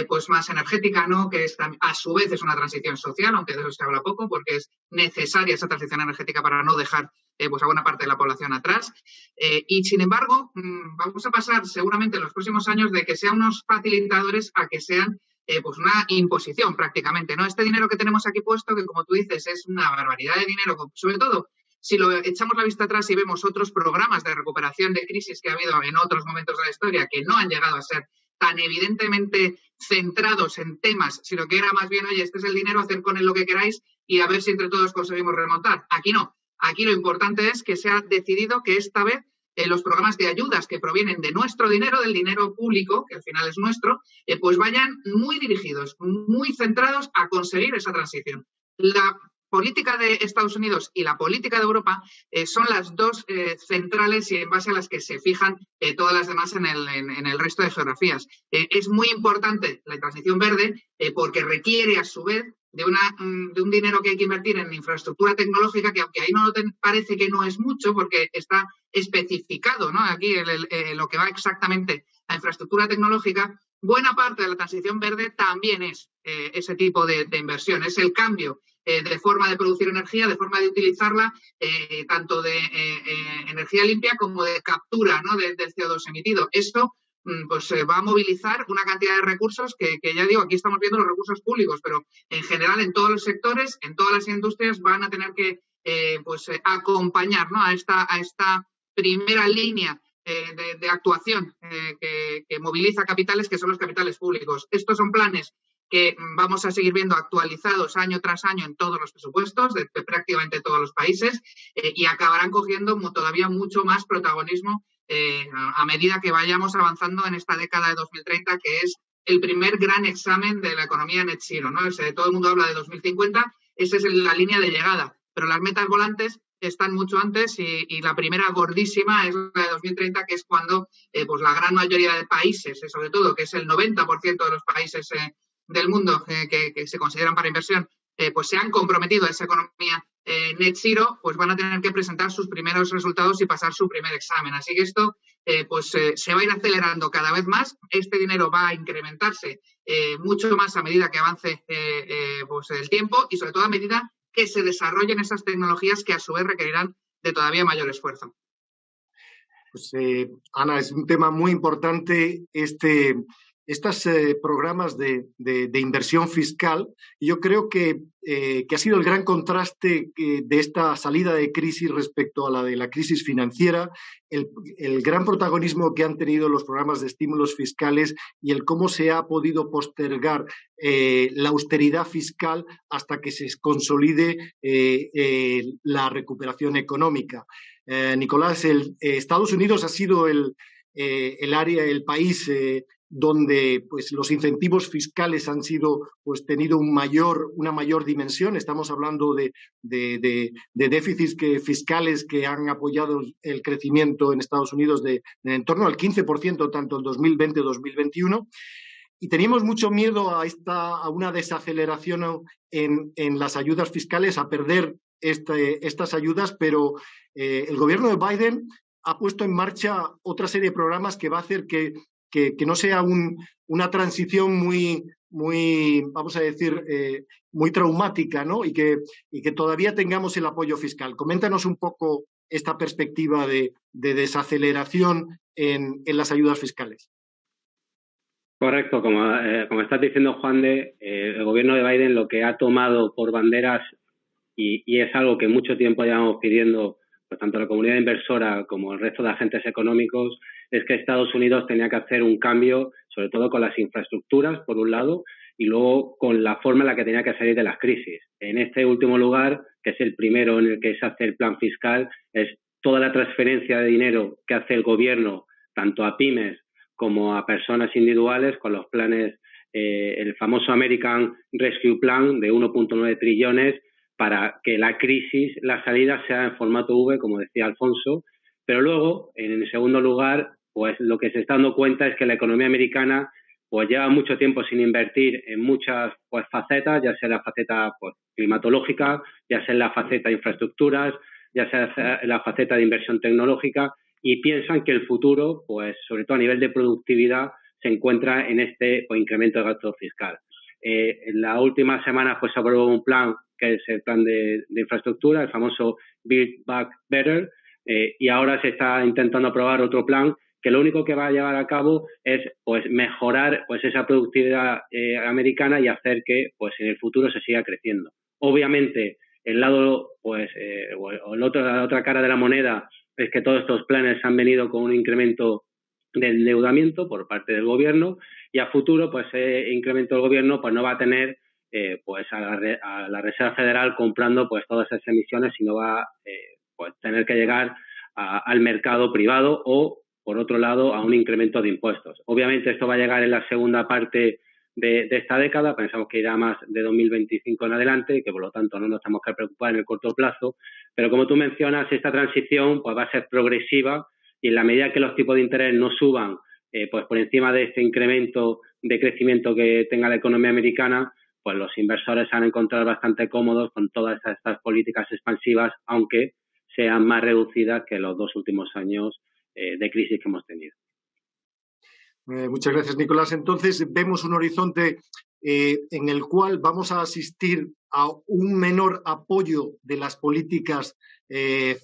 pues más energética, ¿no? Que a su vez es una transición social, aunque de eso se habla poco, porque es necesaria esa transición energética para no dejar pues a buena parte de la población atrás. Y sin embargo, vamos a pasar seguramente en los próximos años de que sean unos facilitadores a que sean pues una imposición prácticamente, ¿no? Este dinero que tenemos aquí puesto, que como tú dices es una barbaridad de dinero, sobre todo si lo echamos la vista atrás y vemos otros programas de recuperación de crisis que ha habido en otros momentos de la historia que no han llegado a ser tan evidentemente centrados en temas, sino que era más bien, oye, este es el dinero, hacer con él lo que queráis y a ver si entre todos conseguimos remontar. Aquí no. Aquí lo importante es que se ha decidido que esta vez los programas de ayudas que provienen de nuestro dinero, del dinero público, que al final es nuestro, pues vayan muy dirigidos, muy centrados a conseguir esa transición. La política de Estados Unidos y la política de Europa son las dos centrales y en base a las que se fijan todas las demás en el resto de geografías. Es muy importante la transición verde porque requiere a su vez de un dinero que hay que invertir en infraestructura tecnológica, que aunque ahí no parece que no es mucho porque está especificado, ¿no? Aquí lo que va exactamente a infraestructura tecnológica, buena parte de la transición verde también es ese tipo de inversión, es el cambio de forma de producir energía, de forma de utilizarla, tanto de energía limpia como de captura, ¿no? del CO2 emitido. Esto pues va a movilizar una cantidad de recursos que ya digo, aquí estamos viendo los recursos públicos, pero en general en todos los sectores, en todas las industrias van a tener que acompañar, ¿no? a esta primera línea de actuación que moviliza capitales, que son los capitales públicos. Estos son planes que vamos a seguir viendo actualizados año tras año en todos los presupuestos de prácticamente todos los países y acabarán cogiendo todavía mucho más protagonismo a medida que vayamos avanzando en esta década de 2030, que es el primer gran examen de la economía net zero, ¿no? Todo el mundo habla de 2050, esa es la línea de llegada, pero las metas volantes están mucho antes y la primera gordísima es la de 2030, que es cuando pues la gran mayoría de países, sobre todo, que es el 90% de los países del mundo que se consideran para inversión, pues se han comprometido a esa economía net zero, pues van a tener que presentar sus primeros resultados y pasar su primer examen. Así que esto se va a ir acelerando cada vez más. Este dinero va a incrementarse mucho más a medida que avance pues el tiempo y sobre todo a medida que se desarrollen esas tecnologías que a su vez requerirán de todavía mayor esfuerzo. Pues Ana, es un tema muy importante estos programas de inversión fiscal. Yo creo que ha sido el gran contraste de esta salida de crisis respecto a la de la crisis financiera, el gran protagonismo que han tenido los programas de estímulos fiscales y el cómo se ha podido postergar la austeridad fiscal hasta que se consolide la recuperación económica. Nicolás, Estados Unidos ha sido el país donde pues los incentivos fiscales han sido pues tenido una mayor dimensión. Estamos hablando de déficits fiscales que han apoyado el crecimiento en Estados Unidos en torno al 15%, tanto en 2020 como 2021. Y teníamos mucho miedo a una desaceleración en las ayudas fiscales, a perder estas ayudas, pero el gobierno de Biden ha puesto en marcha otra serie de programas que va a hacer que no sea una transición muy, vamos a decir, muy traumática, ¿no? Y que todavía tengamos el apoyo fiscal. Coméntanos un poco esta perspectiva de desaceleración en las ayudas fiscales. Correcto, como estás diciendo, Juan el gobierno de Biden lo que ha tomado por banderas, y es algo que mucho tiempo llevamos pidiendo, pues tanto la comunidad inversora como el resto de agentes económicos, es que Estados Unidos tenía que hacer un cambio, sobre todo con las infraestructuras, por un lado, y luego con la forma en la que tenía que salir de las crisis. En este último lugar, que es el primero en el que se hace el plan fiscal, es toda la transferencia de dinero que hace el gobierno, tanto a pymes como a personas individuales, con los planes, el famoso American Rescue Plan de 1.9 trillones, para que la crisis, la salida sea en formato V, como decía Alfonso. Pero luego, en el segundo lugar, pues lo que se está dando cuenta es que la economía americana pues lleva mucho tiempo sin invertir en muchas pues facetas, ya sea la faceta pues climatológica, ya sea la faceta de infraestructuras, ya sea la faceta de inversión tecnológica, y piensan que el futuro, pues sobre todo a nivel de productividad, se encuentra en este pues, incremento de gasto fiscal. En la última semana pues, se aprobó un plan, que es el plan de infraestructura, el famoso Build Back Better, y ahora se está intentando aprobar otro plan que lo único que va a llevar a cabo es pues mejorar pues esa productividad americana y hacer que pues en el futuro se siga creciendo. Obviamente, el lado pues la otra cara de la moneda es que todos estos planes han venido con un incremento del endeudamiento por parte del gobierno, y a futuro pues ese incremento del gobierno pues no va a tener pues a la Reserva Federal comprando pues todas esas emisiones, sino va pues tener que llegar al mercado privado o, por otro lado, a un incremento de impuestos. Obviamente esto va a llegar en la segunda parte de esta década, pensamos que irá más de 2025 en adelante y que por lo tanto no nos tenemos que preocupar en el corto plazo, pero como tú mencionas, esta transición pues va a ser progresiva, y en la medida que los tipos de interés no suban pues por encima de este incremento de crecimiento que tenga la economía americana, pues los inversores se han encontrado bastante cómodos con todas estas políticas expansivas, aunque sean más reducidas que los 2 últimos años de crisis que hemos tenido. Muchas gracias, Nicolás. Entonces, vemos un horizonte en el cual vamos a asistir a un menor apoyo de las políticas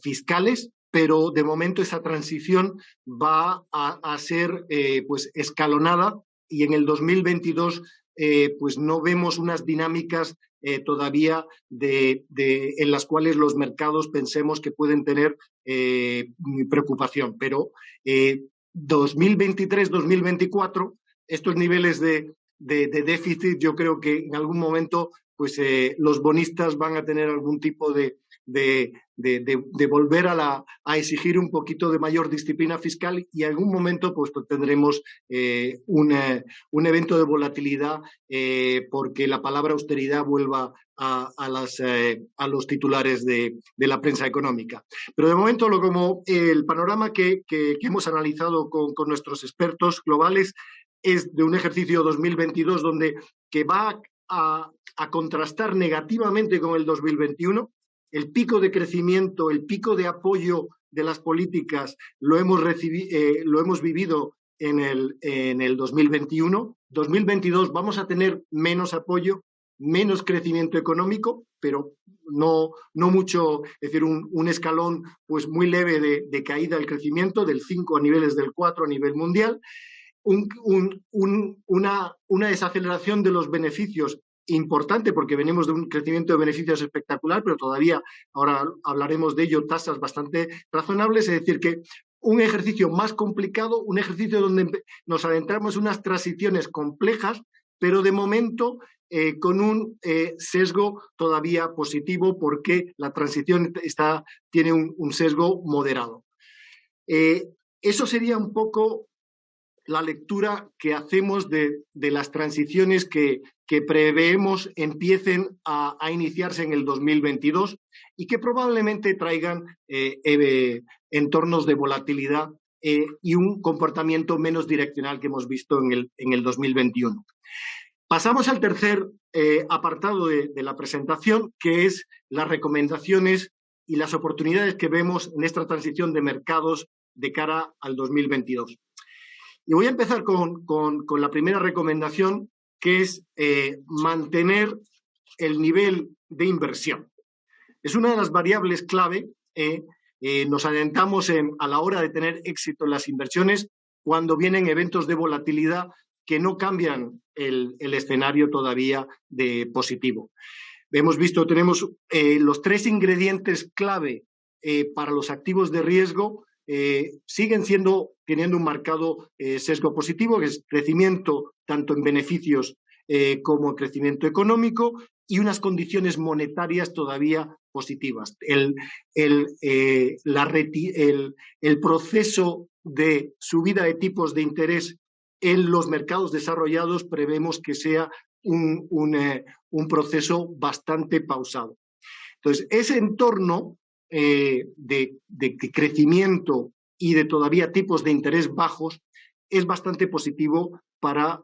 fiscales, pero de momento esa transición va a ser pues escalonada, y en el 2022 pues no vemos unas dinámicas todavía en las cuales los mercados pensemos que pueden tener preocupación. Pero 2023-2024, estos niveles de déficit, yo creo que en algún momento pues los bonistas van a tener algún tipo de volver a exigir un poquito de mayor disciplina fiscal, y en algún momento pues tendremos un evento de volatilidad porque la palabra austeridad vuelva a los titulares de la prensa económica. Pero de momento, como el panorama que hemos analizado con nuestros expertos globales es de un ejercicio 2022 que va a contrastar negativamente con el 2021. El pico de crecimiento, el pico de apoyo de las políticas lo hemos vivido en el 2021. 2022 vamos a tener menos apoyo, menos crecimiento económico, pero no mucho, es decir, un escalón pues muy leve de caída del crecimiento, del 5 a niveles del 4 a nivel mundial, una desaceleración de los beneficios importante, porque venimos de un crecimiento de beneficios espectacular, pero todavía, ahora hablaremos de ello, tasas bastante razonables, es decir, que un ejercicio más complicado, un ejercicio donde nos adentramos en unas transiciones complejas, pero de momento con un sesgo todavía positivo, porque la transición tiene un sesgo moderado. Eso sería un poco la lectura que hacemos de las transiciones que preveemos empiecen a iniciarse en el 2022 y que probablemente traigan entornos de volatilidad y un comportamiento menos direccional que hemos visto en el 2021. Pasamos al tercer apartado de la presentación, que es las recomendaciones y las oportunidades que vemos en esta transición de mercados de cara al 2022. Y voy a empezar con la primera recomendación, que es mantener el nivel de inversión. Es una de las variables clave. Nos adentramos a la hora de tener éxito en las inversiones cuando vienen eventos de volatilidad que no cambian el escenario todavía de positivo. Hemos visto, tenemos los 3 ingredientes clave para los activos de riesgo, siguen teniendo un marcado sesgo positivo, que es crecimiento tanto en beneficios como crecimiento económico, y unas condiciones monetarias todavía positivas. El proceso de subida de tipos de interés en los mercados desarrollados prevemos que sea un proceso bastante pausado. Entonces, ese entorno de crecimiento y de todavía tipos de interés bajos es bastante positivo para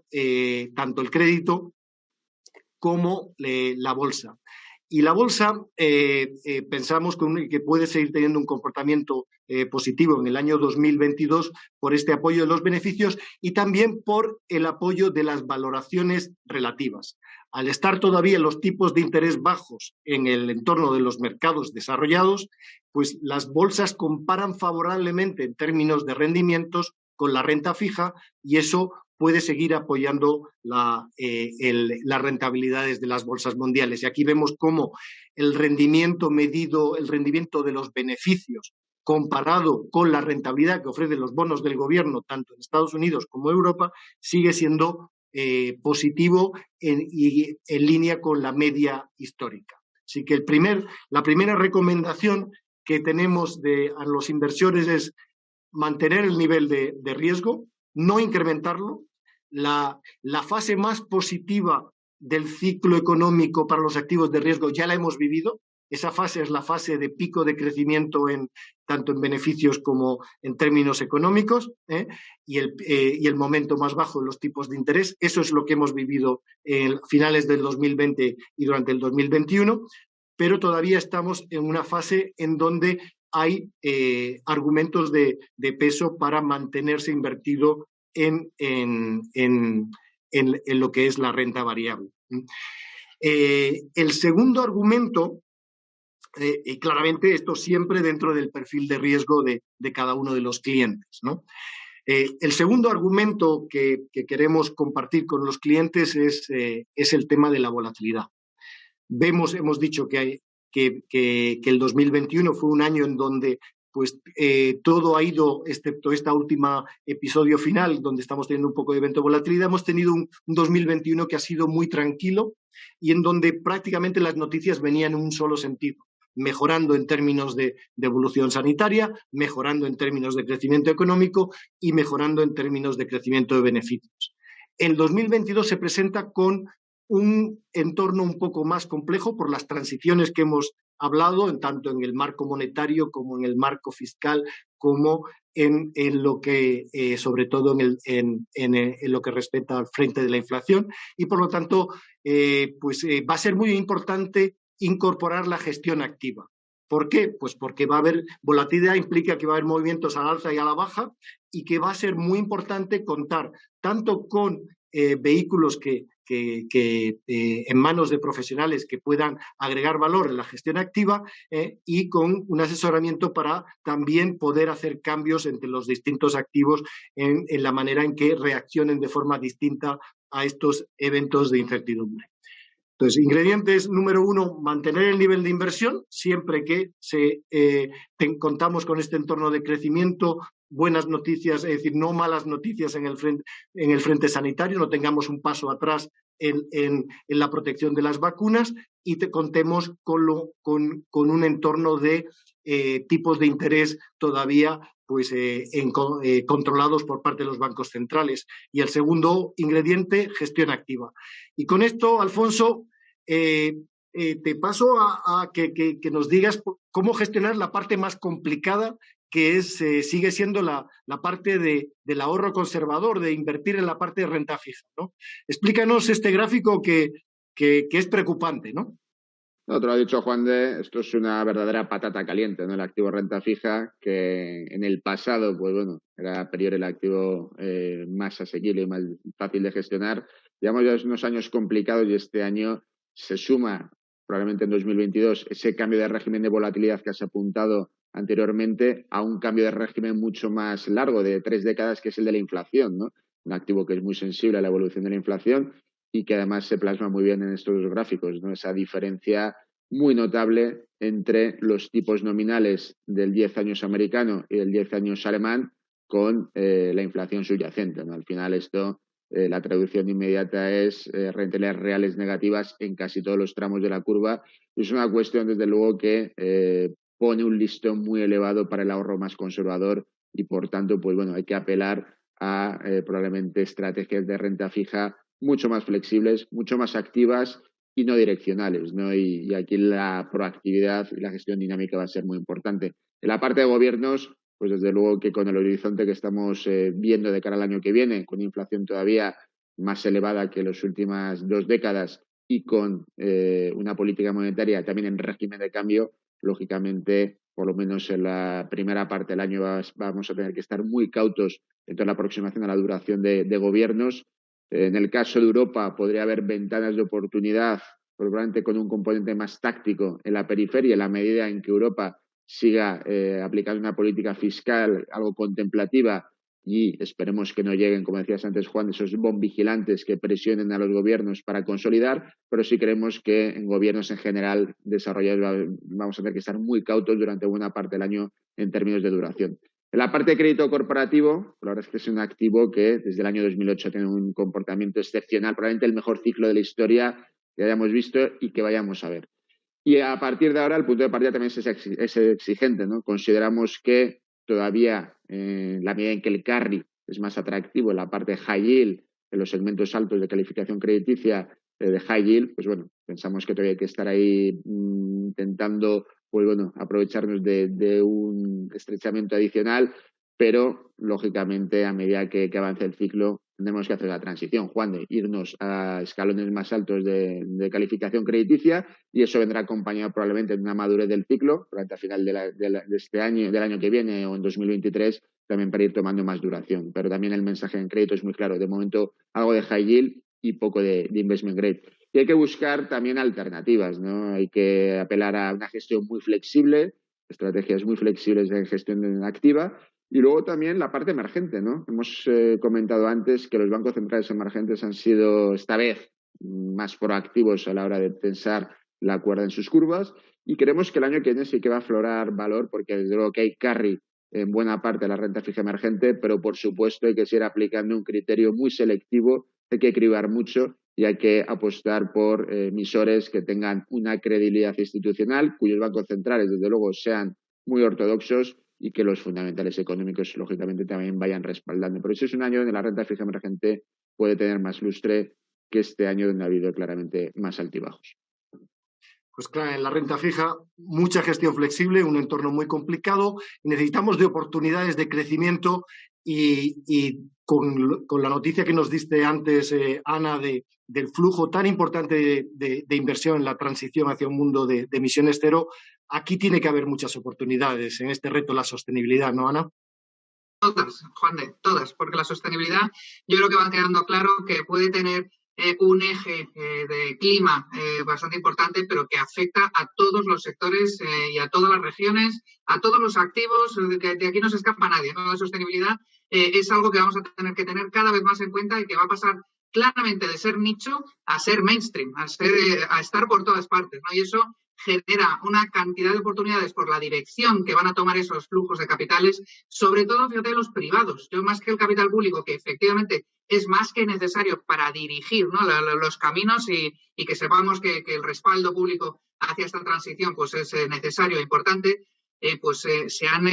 tanto el crédito como la bolsa. Y la bolsa pensamos que puede seguir teniendo un comportamiento positivo en el año 2022 por este apoyo de los beneficios y también por el apoyo de las valoraciones relativas. Al estar todavía los tipos de interés bajos en el entorno de los mercados desarrollados, pues las bolsas comparan favorablemente en términos de rendimientos con la renta fija y eso puede seguir apoyando las rentabilidades de las bolsas mundiales. Y aquí vemos cómo el rendimiento de los beneficios comparado con la rentabilidad que ofrecen los bonos del gobierno, tanto en Estados Unidos como en Europa, sigue siendo positivo y en línea con la media histórica. Así que la primera recomendación que tenemos a los inversores es mantener el nivel de riesgo, no incrementarlo. La fase más positiva del ciclo económico para los activos de riesgo ya la hemos vivido. Esa fase es la fase de pico de crecimiento tanto en beneficios como en términos económicos, y el momento más bajo de los tipos de interés. Eso es lo que hemos vivido en finales del 2020 y durante el 2021, pero todavía estamos en una fase en donde hay argumentos de peso para mantenerse invertido en lo que es la renta variable. El segundo argumento, y claramente esto siempre dentro del perfil de riesgo de cada uno de los clientes, ¿no? El segundo argumento que queremos compartir con los clientes es el tema de la volatilidad. Hemos dicho que el 2021 fue un año en donde pues todo ha ido, excepto este último episodio final, donde estamos teniendo un poco de evento de volatilidad. Hemos tenido un 2021 que ha sido muy tranquilo y en donde prácticamente las noticias venían en un solo sentido, mejorando en términos de evolución sanitaria, mejorando en términos de crecimiento económico y mejorando en términos de crecimiento de beneficios. El 2022 se presenta con un entorno un poco más complejo por las transiciones que hemos hablado, tanto en el marco monetario como en el marco fiscal, como en lo que, sobre todo en lo que respecta al frente de la inflación. Y por lo tanto, va a ser muy importante incorporar la gestión activa. ¿Por qué? Pues porque va a haber volatilidad, implica que va a haber movimientos a la alza y a la baja y que va a ser muy importante contar tanto con vehículos que en manos de profesionales que puedan agregar valor en la gestión activa y con un asesoramiento para también poder hacer cambios entre los distintos activos en la manera en que reaccionen de forma distinta a estos eventos de incertidumbre. Entonces, ingredientes número 1, mantener el nivel de inversión, siempre que contamos con este entorno de crecimiento, buenas noticias, es decir, no malas noticias en el frente sanitario, no tengamos un paso atrás en la protección de las vacunas y contemos con un entorno de tipos de interés todavía pues, controlados por parte de los bancos centrales. Y el segundo ingrediente, gestión activa. Y con esto, Alfonso, te paso a que nos digas cómo gestionar la parte más complicada, que sigue siendo la parte del ahorro conservador, de invertir en la parte de renta fija, ¿no? Explícanos este gráfico que es preocupante, ¿no? No, te lo ha dicho Juan esto es una verdadera patata caliente, ¿no? El activo renta fija, que en el pasado, pues bueno, era a priori el activo más asequible y más fácil de gestionar. Llevamos ya unos años complicados y este año se suma, probablemente en 2022, ese cambio de régimen de volatilidad que has apuntado anteriormente a un cambio de régimen mucho más largo, de 3 décadas, que es el de la inflación, ¿no? un activo que es muy sensible a la evolución de la inflación y que además se plasma muy bien en estos gráficos, ¿no? Esa diferencia muy notable entre los tipos nominales del 10 años americano y del 10 años alemán con la inflación subyacente, ¿no? Al final esto, la traducción inmediata es rentabilidades reales negativas en casi todos los tramos de la curva. Y es una cuestión, desde luego, que pone un listón muy elevado para el ahorro más conservador y, por tanto, pues bueno, hay que apelar a probablemente estrategias de renta fija mucho más flexibles, mucho más activas y no direccionales, ¿no? Y aquí la proactividad y la gestión dinámica va a ser muy importante. En la parte de gobiernos, pues desde luego que con el horizonte que estamos viendo de cara al año que viene, con inflación todavía más elevada que las últimas 2 décadas y con una política monetaria también en régimen de cambio, lógicamente, por lo menos en la primera parte del año vamos a tener que estar muy cautos en toda la aproximación a la duración de gobiernos. En el caso de Europa podría haber ventanas de oportunidad, probablemente con un componente más táctico en la periferia, en la medida en que Europa siga aplicando una política fiscal algo contemplativa y esperemos que no lleguen, como decías antes, Juan, esos bombigilantes que presionen a los gobiernos para consolidar, pero sí creemos que en gobiernos en general desarrollados vamos a tener que estar muy cautos durante buena parte del año en términos de duración. En la parte de crédito corporativo, la verdad es que es un activo que desde el año 2008 tiene un comportamiento excepcional, probablemente el mejor ciclo de la historia que hayamos visto y que vayamos a ver. Y a partir de ahora el punto de partida también es exigente, ¿no? Consideramos que todavía, en la medida en que el carry es más atractivo en la parte de high yield, en los segmentos altos de calificación crediticia de high yield, pues bueno, pensamos que todavía hay que estar ahí intentando, pues bueno, aprovecharnos de un estrechamiento adicional, pero lógicamente a medida que avance el ciclo tenemos que hacer la transición, Juan, de irnos a escalones más altos de calificación crediticia, y eso vendrá acompañado probablemente de una madurez del ciclo, durante el final de este año, del año que viene o en 2023, también para ir tomando más duración. Pero también el mensaje en crédito es muy claro, de momento algo de high yield y poco de investment grade. Y hay que buscar también alternativas, ¿no? Hay que apelar a una gestión muy flexible, estrategias muy flexibles de gestión activa. Y luego también la parte emergente, ¿no? Hemos comentado antes que los bancos centrales emergentes han sido esta vez más proactivos a la hora de pensar la cuerda en sus curvas y creemos que el año que viene sí que va a aflorar valor porque desde luego que hay carry en buena parte de la renta fija emergente, pero por supuesto hay que seguir aplicando un criterio muy selectivo, hay que cribar mucho y hay que apostar por emisores que tengan una credibilidad institucional, cuyos bancos centrales desde luego sean muy ortodoxos y que los fundamentales económicos, lógicamente, también vayan respaldando. Por eso es un año donde la renta fija emergente puede tener más lustre que este año donde ha habido claramente más altibajos. Pues claro, en la renta fija, mucha gestión flexible, un entorno muy complicado. Necesitamos de oportunidades de crecimiento y con la noticia que nos diste antes, Ana, del flujo tan importante de inversión en la transición hacia un mundo de emisiones cero, aquí tiene que haber muchas oportunidades en este reto de la sostenibilidad, ¿no, Ana? Todas, Juan de, todas, porque la sostenibilidad yo creo que va quedando claro que puede tener un eje de clima bastante importante, pero que afecta a todos los sectores y a todas las regiones, a todos los activos, que de aquí no se escapa nadie, ¿no? La sostenibilidad es algo que vamos a tener que tener cada vez más en cuenta y que va a pasar claramente de ser nicho a ser mainstream, a estar por todas partes, ¿no? Y eso genera una cantidad de oportunidades por la dirección que van a tomar esos flujos de capitales, sobre todo, fíjate, los privados. Yo más que el capital público, que efectivamente es más que necesario para dirigir, ¿no?, los caminos y que sepamos que el respaldo público hacia esta transición pues es necesario e importante, se han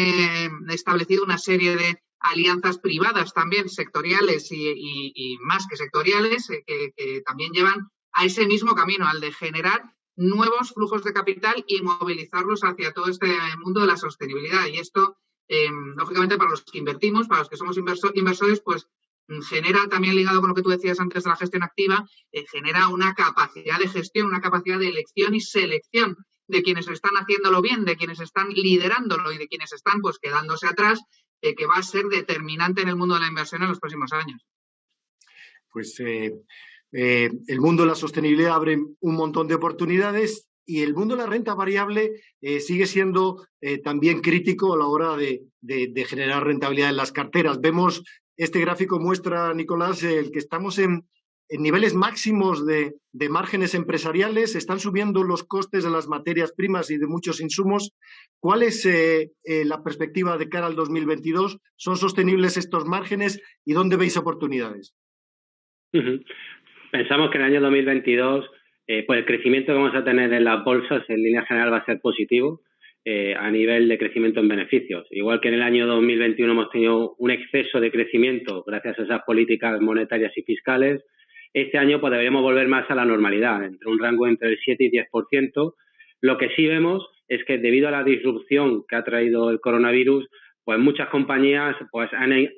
establecido una serie de alianzas privadas también sectoriales y más que sectoriales que también llevan a ese mismo camino, al de generar nuevos flujos de capital y movilizarlos hacia todo este mundo de la sostenibilidad. Y esto, lógicamente, para los que invertimos, para los que somos inversores, pues genera también, ligado con lo que tú decías antes de la gestión activa, genera una capacidad de gestión, una capacidad de elección y selección de quienes están haciéndolo bien, de quienes están liderándolo y de quienes están pues quedándose atrás, que va a ser determinante en el mundo de la inversión en los próximos años. Pues el mundo de la sostenibilidad abre un montón de oportunidades y el mundo de la renta variable sigue siendo también crítico a la hora de generar rentabilidad en las carteras. Vemos este gráfico muestra, Nicolás, el que estamos en niveles máximos de márgenes empresariales, están subiendo los costes de las materias primas y de muchos insumos. ¿Cuál es la perspectiva de cara al 2022? ¿Son sostenibles estos márgenes y dónde veis oportunidades? Pensamos que en el año 2022 pues el crecimiento que vamos a tener en las bolsas en línea general va a ser positivo a nivel de crecimiento en beneficios. Igual que en el año 2021 hemos tenido un exceso de crecimiento gracias a esas políticas monetarias y fiscales, este año pues deberíamos volver más a la normalidad, entre un rango entre el 7 y 10%. Lo que sí vemos es que debido a la disrupción que ha traído el coronavirus, pues muchas compañías pues han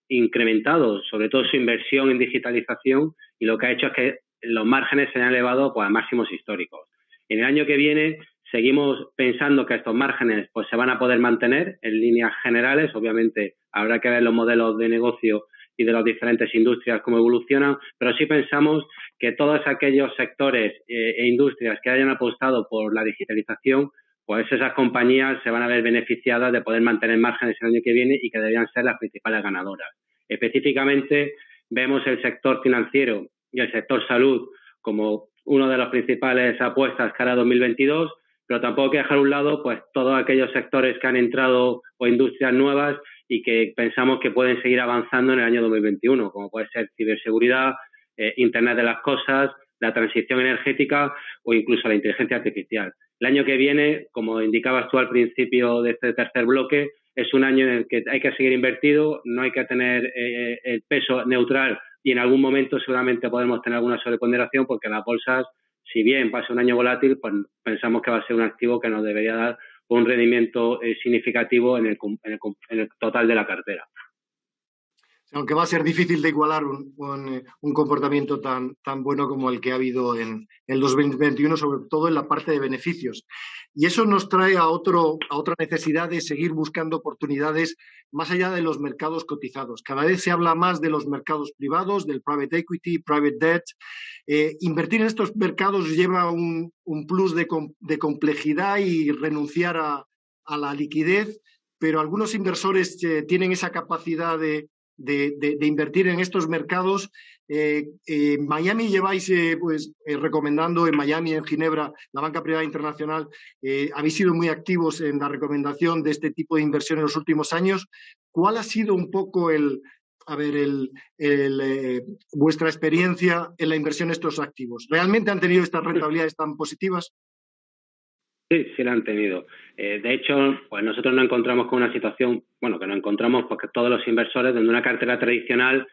incrementado sobre todo su inversión en digitalización y lo que ha hecho es que los márgenes se han elevado pues a máximos históricos. En el año que viene seguimos pensando que estos márgenes pues se van a poder mantener en líneas generales. Obviamente habrá que ver los modelos de negocio y de las diferentes industrias cómo evolucionan, pero sí pensamos que todos aquellos sectores e industrias que hayan apostado por la digitalización, pues esas compañías se van a ver beneficiadas de poder mantener márgenes el año que viene y que deberían ser las principales ganadoras. Específicamente vemos el sector financiero y el sector salud como uno de las principales apuestas cara a 2022, pero tampoco hay que dejar a un lado pues todos aquellos sectores que han entrado o industrias nuevas y que pensamos que pueden seguir avanzando en el año 2021, como puede ser ciberseguridad, Internet de las cosas, la transición energética o incluso la inteligencia artificial. El año que viene, como indicabas tú al principio de este tercer bloque, es un año en el que hay que seguir invertido, no hay que tener el peso neutral y en algún momento seguramente podemos tener alguna sobreponderación porque las bolsas, si bien va a ser un año volátil, pues pensamos que va a ser un activo que nos debería dar un rendimiento significativo en el total de la cartera. Aunque va a ser difícil de igualar un comportamiento tan bueno como el que ha habido en el 2021, sobre todo en la parte de beneficios. Y eso nos trae a otra necesidad de seguir buscando oportunidades más allá de los mercados cotizados. Cada vez se habla más de los mercados privados, del private equity, private debt. Invertir en estos mercados lleva un plus de complejidad y renunciar a la liquidez, pero algunos inversores tienen esa capacidad de invertir en estos mercados. En Miami lleváis recomendando, en Miami, en Ginebra, la banca privada internacional, habéis sido muy activos en la recomendación de este tipo de inversión en los últimos años. ¿Cuál ha sido un poco vuestra experiencia en la inversión en estos activos? ¿Realmente han tenido estas rentabilidades tan positivas? Sí, sí la han tenido. De hecho, pues nosotros nos encontramos con una situación, bueno, que nos encontramos porque todos los inversores, desde una cartera tradicional,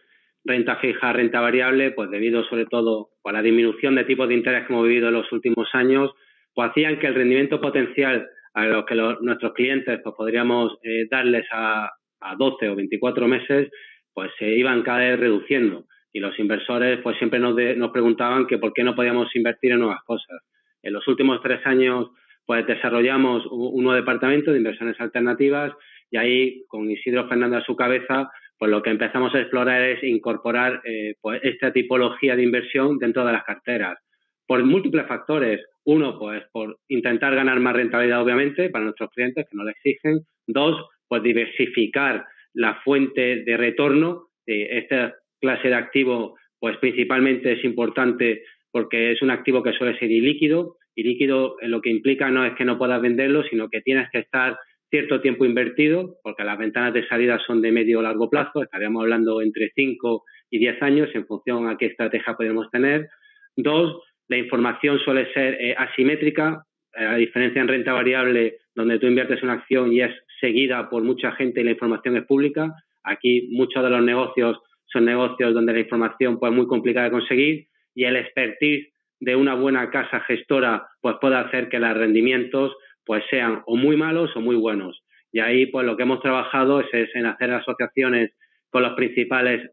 renta fija, renta variable, pues debido sobre todo a la disminución de tipos de interés que hemos vivido en los últimos años, pues hacían que el rendimiento potencial a los que nuestros clientes pues podríamos darles a 12 o 24 meses, pues se iban cada vez reduciendo. Y los inversores pues siempre nos preguntaban que por qué no podíamos invertir en nuevas cosas. En los últimos 3 años pues desarrollamos un nuevo departamento de inversiones alternativas y ahí, con Isidro Fernández a su cabeza, pues lo que empezamos a explorar es incorporar pues esta tipología de inversión dentro de las carteras. Por múltiples factores. Uno, pues por intentar ganar más rentabilidad, obviamente, para nuestros clientes que nos la exigen. 2, pues diversificar la fuente de retorno. Esta clase de activo, pues principalmente es importante porque es un activo que suele ser ilíquido. Y líquido lo que implica no es que no puedas venderlo, sino que tienes que estar cierto tiempo invertido, porque las ventanas de salida son de medio o largo plazo, estaríamos hablando entre 5 y 10 años en función a qué estrategia podemos tener. 2, la información suele ser asimétrica, a diferencia en renta variable, donde tú inviertes una acción y es seguida por mucha gente y la información es pública. Aquí muchos de los negocios son negocios donde la información pues, es muy complicada de conseguir y el expertise de una buena casa gestora pues puede hacer que los rendimientos pues sean o muy malos o muy buenos. Y ahí pues lo que hemos trabajado es en hacer asociaciones con los principales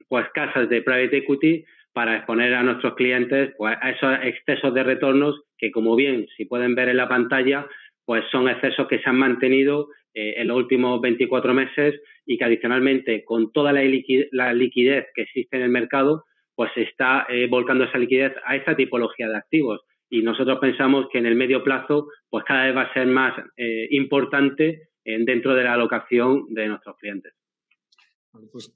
pues casas de private equity para exponer a nuestros clientes pues a esos excesos de retornos que, como bien si pueden ver en la pantalla, pues son excesos que se han mantenido en los últimos 24 meses y que adicionalmente con toda la liquidez que existe en el mercado pues se está volcando esa liquidez a esta tipología de activos. Y nosotros pensamos que en el medio plazo pues cada vez va a ser más importante dentro de la alocación de nuestros clientes. Pues,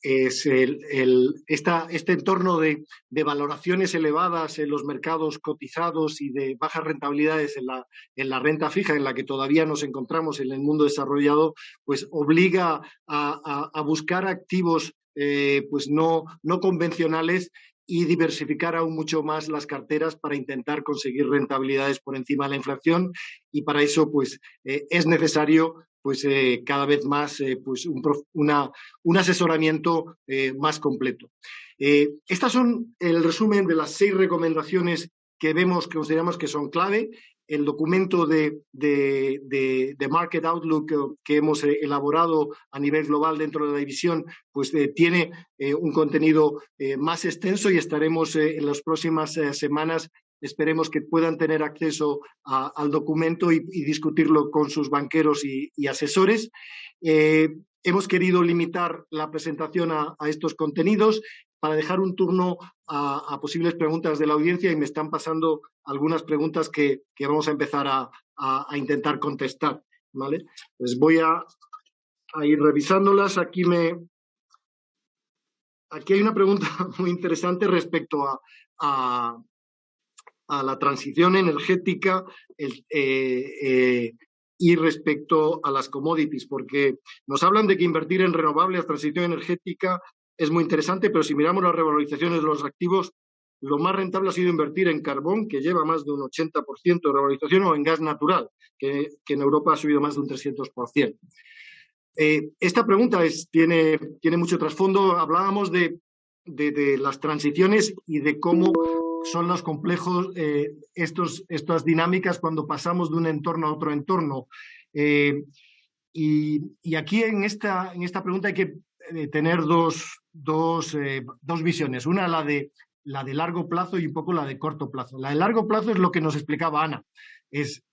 este entorno de valoraciones elevadas en los mercados cotizados y de bajas rentabilidades en la renta fija, en la que todavía nos encontramos en el mundo desarrollado, pues obliga a buscar activos pues no convencionales y diversificar aún mucho más las carteras para intentar conseguir rentabilidades por encima de la inflación, y para eso pues es necesario pues cada vez más pues un asesoramiento más completo. Estas son el resumen de las 6 recomendaciones que consideramos que son clave. El documento de Market Outlook que hemos elaborado a nivel global dentro de la división, pues tiene un contenido más extenso, y estaremos en las próximas semanas, esperemos que puedan tener acceso al documento y discutirlo con sus banqueros y asesores. Hemos querido limitar la presentación a estos contenidos para dejar un turno a posibles preguntas de la audiencia, y me están pasando algunas preguntas que vamos a empezar a intentar contestar, ¿vale? Pues voy a ir revisándolas. Aquí hay una pregunta muy interesante respecto a la transición energética y respecto a las commodities, porque nos hablan de que invertir en renovables, transición energética, es muy interesante, pero si miramos las revalorizaciones de los activos, lo más rentable ha sido invertir en carbón, que lleva más de un 80% de revalorización, o en gas natural, que en Europa ha subido más de un 300%. Esta pregunta tiene mucho trasfondo. Hablábamos de las transiciones y de cómo son los complejos estas dinámicas cuando pasamos de un entorno a otro entorno. Y aquí en esta pregunta hay que tener dos visiones. Una, la de largo plazo, y un poco la de corto plazo. La de largo plazo es lo que nos explicaba Ana.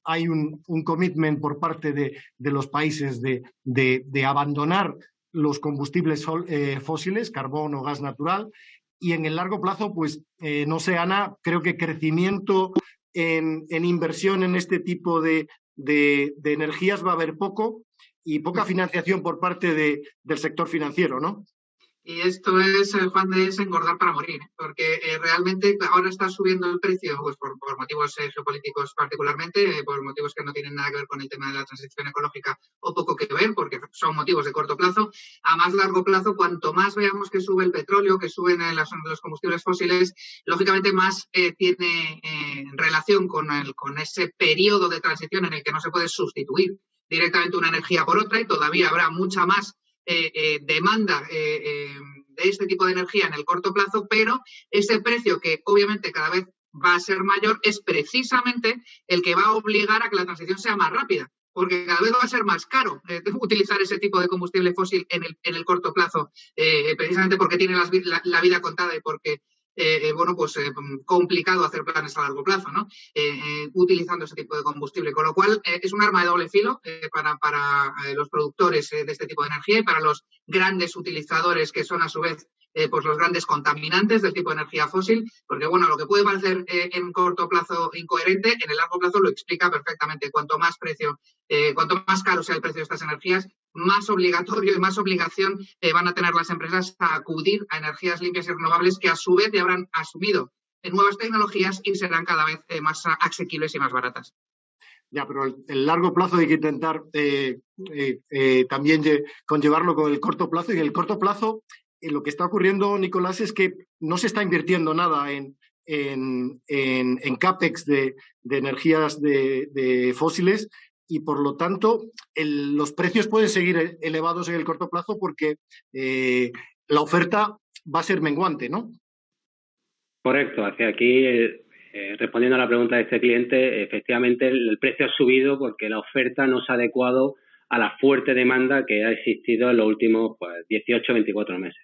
Hay un commitment por parte de los países de abandonar los combustibles fósiles, carbón o gas natural, y en el largo plazo, pues, no sé, Ana, creo que crecimiento en inversión en este tipo de energías va a haber poco, y poca financiación por parte del sector financiero, ¿no? Y esto es, Juan, es engordar para morir, porque realmente ahora está subiendo el precio pues por motivos geopolíticos particularmente, por motivos que no tienen nada que ver con el tema de la transición ecológica, o poco que ver, porque son motivos de corto plazo. A más largo plazo, cuanto más veamos que sube el petróleo, que suben los combustibles fósiles, lógicamente más tiene relación con ese periodo de transición en el que no se puede sustituir directamente una energía por otra, y todavía habrá mucha más demanda de este tipo de energía en el corto plazo, pero ese precio, que obviamente cada vez va a ser mayor, es precisamente el que va a obligar a que la transición sea más rápida, porque cada vez va a ser más caro utilizar ese tipo de combustible fósil en el corto plazo, precisamente porque tiene la vida contada, y porque complicado hacer planes a largo plazo, ¿no? Utilizando ese tipo de combustible, con lo cual es un arma de doble filo para los productores de este tipo de energía, y para los grandes utilizadores, que son a su vez pues los grandes contaminantes del tipo de energía fósil, porque bueno, lo que puede parecer en corto plazo incoherente, en el largo plazo lo explica perfectamente. Cuanto más caro sea el precio de estas energías, más obligatorio y más obligación van a tener las empresas a acudir a energías limpias y renovables, que a su vez ya habrán asumido en nuevas tecnologías y serán cada vez más asequibles y más baratas. Ya, pero el largo plazo hay que intentar también conllevarlo con el corto plazo. Y en el corto plazo, lo que está ocurriendo, Nicolás, es que no se está invirtiendo nada en CAPEX de energías de fósiles, y por lo tanto los precios pueden seguir elevados en el corto plazo, porque la oferta va a ser menguante, ¿no? Correcto. Hacia aquí, respondiendo a la pregunta de este cliente, efectivamente el precio ha subido porque la oferta no se ha adecuado a la fuerte demanda que ha existido en los últimos 18 o 24 meses.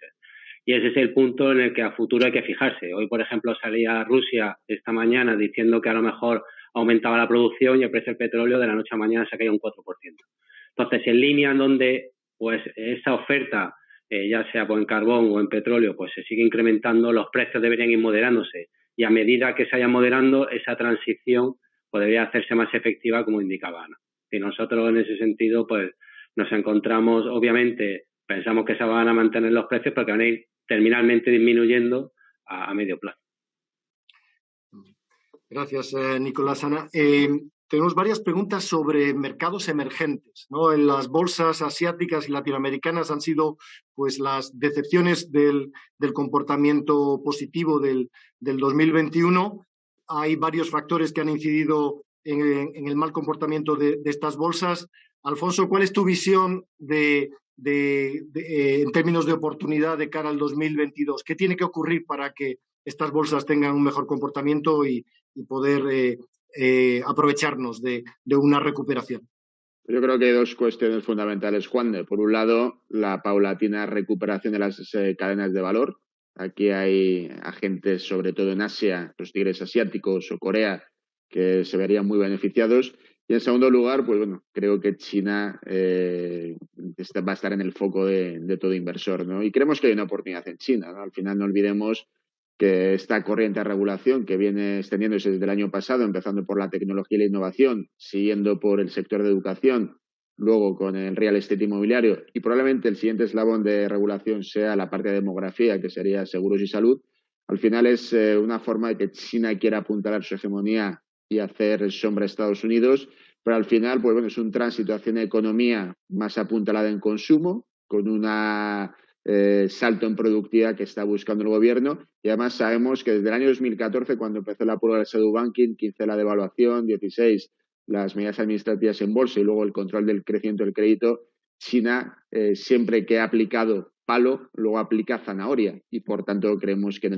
Y ese es el punto en el que a futuro hay que fijarse. Hoy, por ejemplo, salía Rusia esta mañana diciendo que a lo mejor aumentaba la producción, y el precio del petróleo de la noche a mañana se ha caído un 4%. Entonces, en línea en donde pues esa oferta, ya sea en carbón o en petróleo, pues se sigue incrementando, los precios deberían ir moderándose, y a medida que se vaya moderando, esa transición podría hacerse más efectiva, como indicaba Ana. Y nosotros en ese sentido pues nos encontramos obviamente pensamos que se van a mantener los precios, pero que van a ir terminalmente disminuyendo a medio plazo. Gracias, Nicolás. Ana. Tenemos varias preguntas sobre mercados emergentes, ¿no? En las bolsas asiáticas y latinoamericanas han sido pues las decepciones del comportamiento positivo del 2021. Hay varios factores que han incidido en el mal comportamiento de estas bolsas. Alfonso, ¿cuál es tu visión en términos de oportunidad de cara al 2022? ¿Qué tiene que ocurrir para que estas bolsas tengan un mejor comportamiento y poder aprovecharnos de una recuperación? Yo creo que hay dos cuestiones fundamentales, Juan. Por un lado, la paulatina recuperación de las cadenas de valor. Aquí hay agentes, sobre todo en Asia, los tigres asiáticos o Corea, que se verían muy beneficiados. Y en segundo lugar, pues bueno, creo que China va a estar en el foco de todo inversor, ¿no? Y creemos que hay una oportunidad en China, ¿no? Al final no olvidemos que esta corriente de regulación que viene extendiéndose desde el año pasado, empezando por la tecnología y la innovación, siguiendo por el sector de educación, luego con el real estate inmobiliario y probablemente el siguiente eslabón de regulación sea la parte de demografía, que sería seguros y salud, al final es una forma de que China quiera apuntalar su hegemonía y hacer sombra a Estados Unidos, pero al final pues bueno, es un tránsito hacia una economía más apuntalada en consumo, con una salto en productividad que está buscando el gobierno, y además sabemos que desde el año 2014, cuando empezó la purga del shadow banking, 15 la devaluación, 16 las medidas administrativas en bolsa y luego el control del crecimiento del crédito, China siempre que ha aplicado palo, luego aplica zanahoria, y por tanto creemos que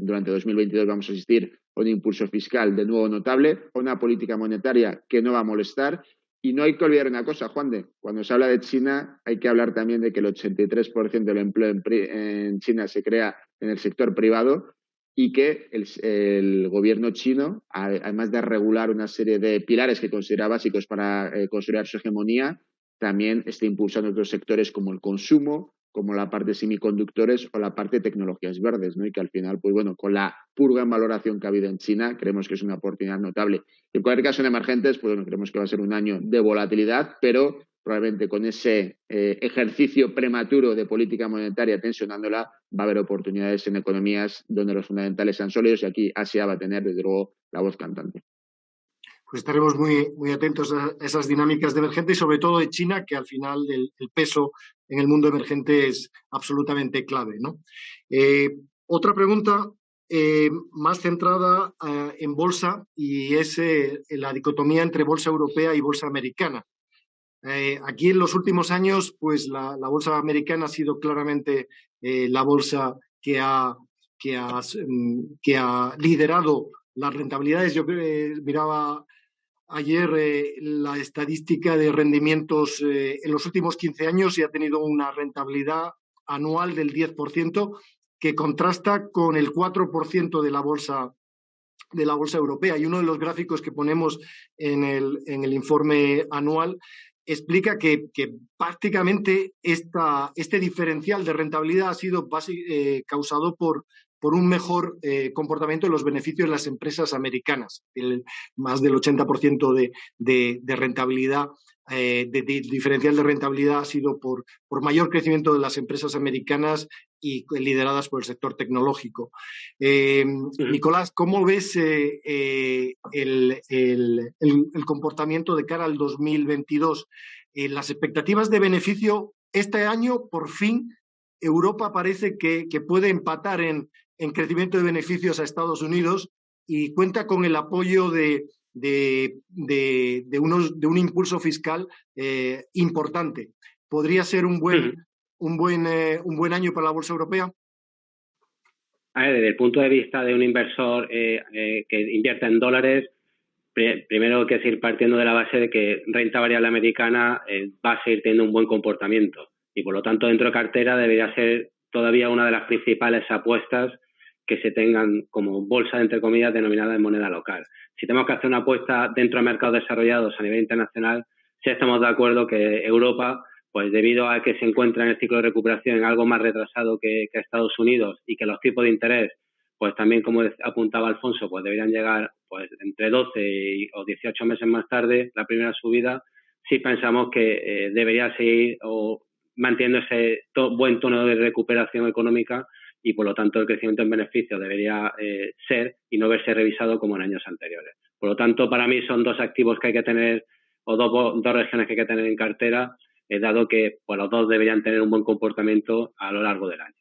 durante 2022 vamos a asistir a un impulso fiscal de nuevo notable, a una política monetaria que no va a molestar. Y no hay que olvidar una cosa, Juan de, cuando se habla de China hay que hablar también de que el 83% del empleo en China se crea en el sector privado y que el gobierno chino, además de regular una serie de pilares que considera básicos para consolidar su hegemonía, también está impulsando otros sectores como el consumo, como la parte de semiconductores o la parte de tecnologías verdes, ¿no? Y que al final, pues bueno, con la purga en valoración que ha habido en China, creemos que es una oportunidad notable. En cualquier caso, en emergentes, pues bueno, creemos que va a ser un año de volatilidad, pero probablemente con ese ejercicio prematuro de política monetaria tensionándola, va a haber oportunidades en economías donde los fundamentales sean sólidos y aquí Asia va a tener, desde luego, la voz cantante. Pues estaremos muy atentos a esas dinámicas de emergente y sobre todo de China, que al final el peso en el mundo emergente es absolutamente clave, ¿no? Otra pregunta más centrada en bolsa y es la dicotomía entre bolsa europea y bolsa americana. Aquí en los últimos años, pues la bolsa americana ha sido claramente la bolsa que ha liderado las rentabilidades. Yo miraba ayer la estadística de rendimientos en los últimos 15 años y ha tenido una rentabilidad anual del 10%, que contrasta con el 4% de la bolsa europea. Y uno de los gráficos que ponemos en el informe anual explica que prácticamente este diferencial de rentabilidad ha sido causado por un mejor comportamiento de los beneficios de las empresas americanas. Más del 80% de rentabilidad, de diferencial de rentabilidad ha sido por mayor crecimiento de las empresas americanas y lideradas por el sector tecnológico. Nicolás, ¿cómo ves el comportamiento de cara al 2022? Las expectativas de beneficio este año, por fin, Europa parece que puede empatar en crecimiento de beneficios a Estados Unidos y cuenta con el apoyo de un impulso fiscal importante. ¿Podría ser un buen año para la bolsa europea? A ver, desde el punto de vista de un inversor que invierta en dólares, primero hay que seguir partiendo de la base de que renta variable americana va a seguir teniendo un buen comportamiento y por lo tanto dentro de cartera debería ser todavía una de las principales apuestas que se tengan como bolsa, entre comillas, denominada en moneda local. Si tenemos que hacer una apuesta dentro de mercados desarrollados a nivel internacional, sí estamos de acuerdo que Europa, pues debido a que se encuentra en el ciclo de recuperación algo más retrasado que Estados Unidos y que los tipos de interés, pues también como apuntaba Alfonso, pues deberían llegar pues entre 12 o 18 meses más tarde la primera subida, sí pensamos que debería seguir o manteniendo ese buen tono de recuperación económica y, por lo tanto, el crecimiento en beneficio debería ser y no verse revisado como en años anteriores. Por lo tanto, para mí son dos activos que hay que tener, o dos regiones que hay que tener en cartera, dado que pues, los dos deberían tener un buen comportamiento a lo largo del año.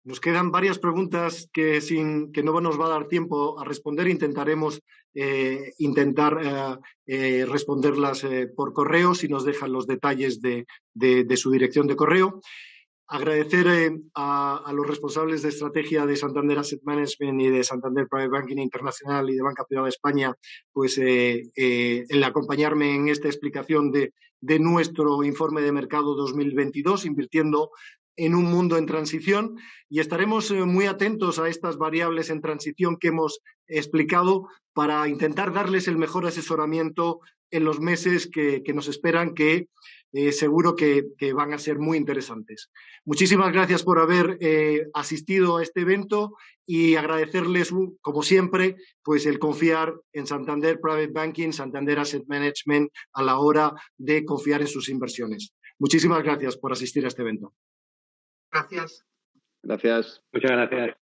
Nos quedan varias preguntas que no nos va a dar tiempo a responder. Intentaremos responderlas por correo si nos dejan los detalles de su dirección de correo. Agradecer a los responsables de estrategia de Santander Asset Management y de Santander Private Banking Internacional y de Banca Privada de España, pues el acompañarme en esta explicación de nuestro informe de mercado 2022, invirtiendo en un mundo en transición, y estaremos muy atentos a estas variables en transición que hemos explicado para intentar darles el mejor asesoramiento en los meses que nos esperan, que seguro que van a ser muy interesantes. Muchísimas gracias por haber asistido a este evento y agradecerles, como siempre, pues el confiar en Santander Private Banking, Santander Asset Management a la hora de confiar en sus inversiones. Muchísimas gracias por asistir a este evento. Gracias. Gracias. Muchas gracias.